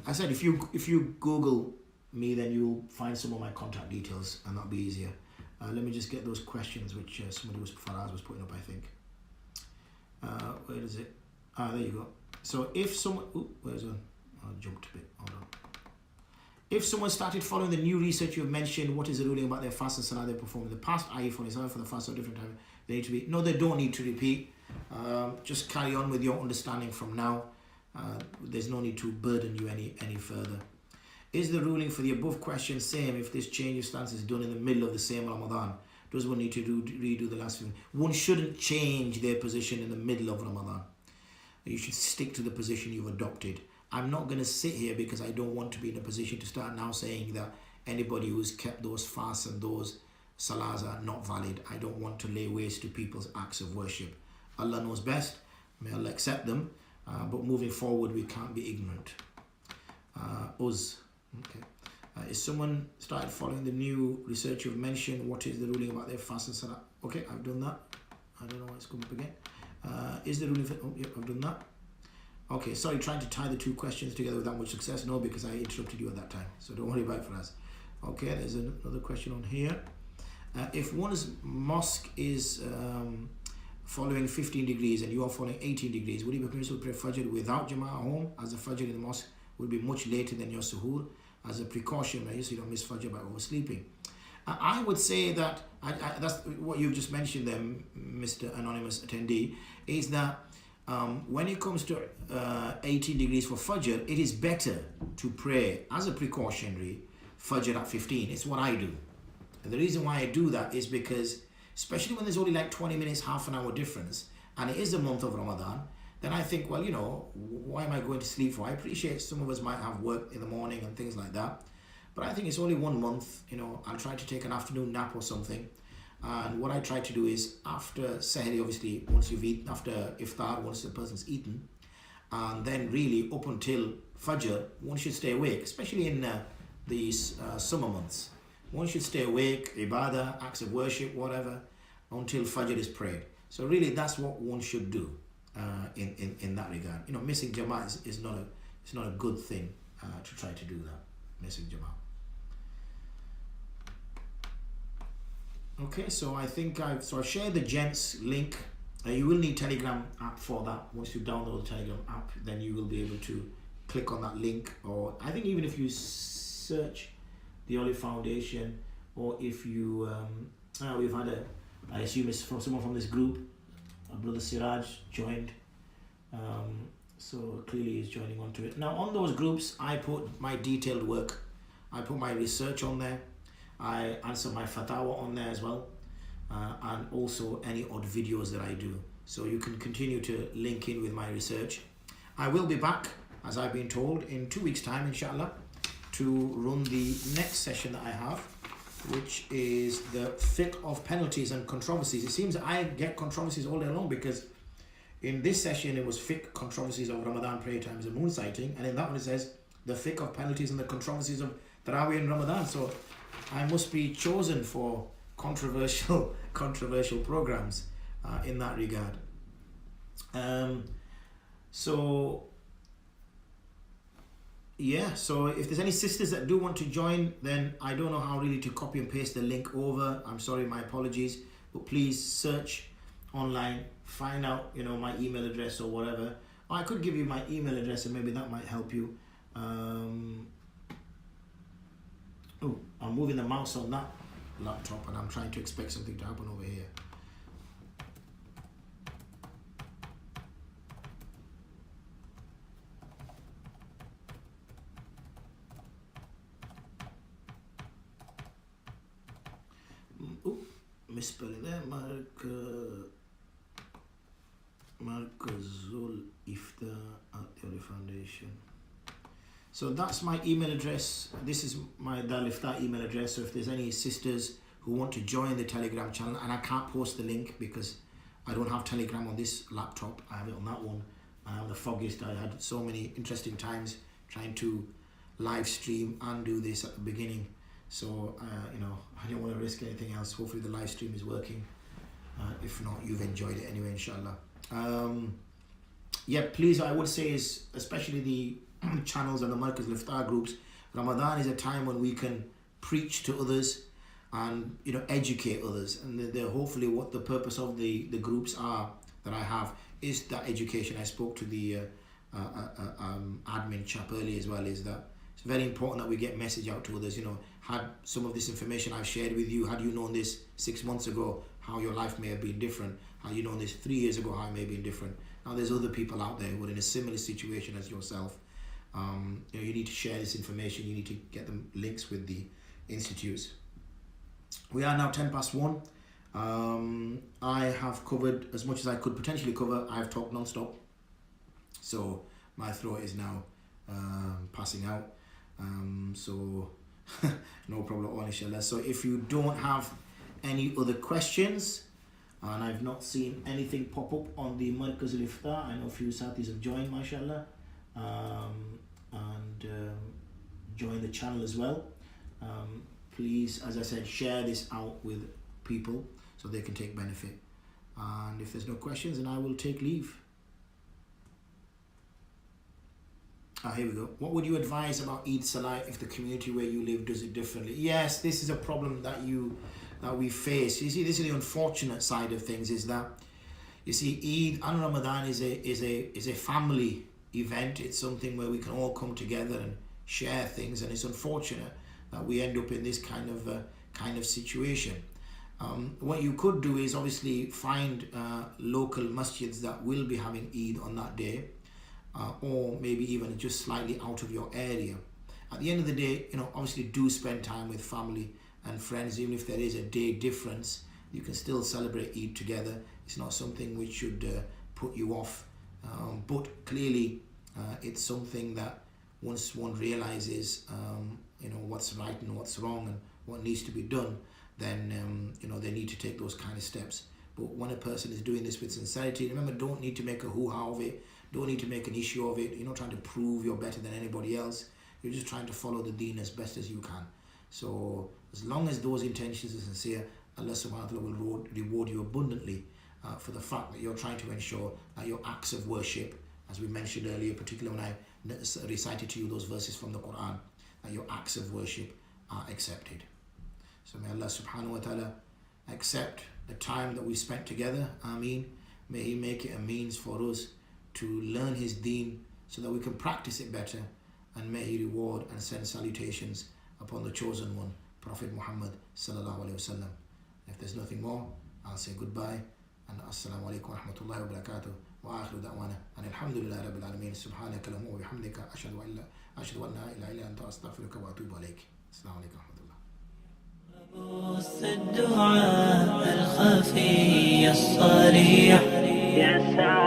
I said if you Google me, then you'll find some of my contact details, and that'll be easier. Let me just get those questions which Faraz was putting up, I think. Where is it? There you go. So if someone, where's one? I jumped a bit. Hold on. If someone started following the new research you've mentioned, what is the ruling about their fast and salah they performed in the past? i.e. for example, for the fast or different time, they need to be. No, they don't need to repeat. Just carry on with your understanding from now. There's no need to burden you any further. Is the ruling for the above question same if this change of stance is done in the middle of the same Ramadan? Does one need to redo the last few? One shouldn't change their position in the middle of Ramadan. You should stick to the position you've adopted. I'm not going to sit here because I don't want to be in a position to start now saying that anybody who's kept those fasts and those salahs are not valid. I don't want to lay waste to people's acts of worship. Allah knows best. May Allah accept them. But moving forward, we can't be ignorant. Okay. Is someone started following the new research you've mentioned? What is the ruling about their fast and salah? Okay, I've done that. I don't know why it's come up again. Is the ruling for... Oh, yep, I've done that. Okay, sorry, trying to tie the two questions together without much success. No, because I interrupted you at that time. So don't worry about it for us. Okay, there's another question on here. If one's mosque is following 15 degrees and you are following 18 degrees, would it be permissible to pray Fajr without Jama'ah home, as the Fajr in the mosque would be much later than your suhūr, as a precaution, so you don't miss Fajr by oversleeping? I would say that, that's what you've just mentioned there, Mr. Anonymous Attendee, is that when it comes to 18 degrees for Fajr, it is better to pray as a precautionary Fajr at 15. It's what I do. And the reason why I do that is because, especially when there's only like 20 minutes, half an hour difference, and it is the month of Ramadan, then I think, well, why am I going to sleep for? I appreciate some of us might have work in the morning and things like that, but I think it's only 1 month. I'll try to take an afternoon nap or something. And what I try to do is after Sahri, obviously, once you've eaten, after Iftar, once the person's eaten, and then really up until Fajr, one should stay awake, especially in these summer months. One should stay awake, ibadah, acts of worship, whatever, until Fajr is prayed. So really, that's what one should do in that regard. Missing Jama'ah is not a good thing to try to do that, missing Jama'ah. Okay, so I think I've shared the Gents link. You will need Telegram app for that. Once you download the Telegram app, then you will be able to click on that link, or I think even if you search the Olive Foundation, or if you we've had I assume it's from someone from this group, Brother Siraj joined, so clearly he's joining onto it. Now on those groups I put my detailed work, I put my research on there, I answer my fatwa on there as well, and also any odd videos that I do, so you can continue to link in with my research. I will be back, as I've been told, in 2 weeks time inshallah, to run the next session that I have, which is the fiqh of penalties and controversies. It seems that I get controversies all day long, because in this session it was fiqh controversies of Ramadan prayer times and moon sighting, and in that one it says the fiqh of penalties and the controversies of Tarawih and Ramadan. So I must be chosen for controversial programs in that regard. So yeah, so if there's any sisters that do want to join, then I don't know how really to copy and paste the link over. I'm sorry, my apologies, but please search online, find out my email address or whatever. Or I could give you my email address and maybe that might help you. Oh, I'm moving the mouse on that laptop and I'm trying to expect something to happen over here. Misspelling there, Markazul Ifta at the Olive Foundation. So that's my email address. This is my Dal Ifta email address. So if there's any sisters who want to join the Telegram channel, and I can't post the link because I don't have Telegram on this laptop, I have it on that one. I have the foggiest. I had so many interesting times trying to live stream and do this at the beginning. So, I don't want to risk anything else. Hopefully the live stream is working. If not, you've enjoyed it anyway, inshallah. Yeah, please, I would say, is especially the channels and the Markaz Iftar groups, Ramadan is a time when we can preach to others and, educate others. And hopefully what the purpose of the groups are that I have is that education. I spoke to the admin chap earlier as well, is that it's very important that we get message out to others. Had some of this information I've shared with you, had you known this 6 months ago, how your life may have been different. Had you known this 3 years ago, how it may have been different. Now there's other people out there who are in a similar situation as yourself. You need to share this information. You need to get them links with the institutes. We are now 1:10. I have covered as much as I could potentially cover. I've talked non-stop, so my throat is now passing out. So no problem at all, inshallah. So if you don't have any other questions, and I've not seen anything pop up on the Markaz Iftar, I know a few Satis have joined, mashallah, and join the channel as well. Please, as I said, share this out with people so they can take benefit. And if there's no questions, then I will take leave. Here we go. What would you advise about Eid Salah if the community where you live does it differently? Yes, this is a problem that we face. You see, this is the unfortunate side of things, is that you see Eid and Ramadan is a family event. It's something where we can all come together and share things, and it's unfortunate that we end up in this kind of situation. What you could do is obviously find local masjids that will be having Eid on that day. Or maybe even just slightly out of your area. At the end of the day, obviously do spend time with family and friends. Even if there is a day difference, you can still celebrate Eid together. It's not something which should put you off. But clearly, it's something that once one realizes, what's right and what's wrong and what needs to be done, then, they need to take those kind of steps. But when a person is doing this with sincerity, remember, don't need to make a hoo-ha of it. Don't need to make an issue of it. You're not trying to prove you're better than anybody else. You're just trying to follow the deen as best as you can. So as long as those intentions are sincere, Allah subhanahu wa ta'ala will reward you abundantly for the fact that you're trying to ensure that your acts of worship, as we mentioned earlier, particularly when I recited to you those verses from the Quran, that your acts of worship are accepted. So may Allah subhanahu wa ta'ala accept the time that we spent together. Ameen. May He make it a means for us to learn His deen so that we can practice it better, and may He reward and send salutations upon the chosen one, Prophet Muhammad sallallahu alaihi wasallam. If there's nothing more, I'll say goodbye and assalamu alaikum wa rahmatullahi wa barakatuh wa akhiru da'wana and alhamdulillahi rabbil alameen subhanaka lahumma wa bihamdika ashhadu an la ilaha illa anta astaghfiruka wa atubu ilaik. Assalamu alaikum wa rahmatullah. بث الدعاء الخفي الصريح يسعى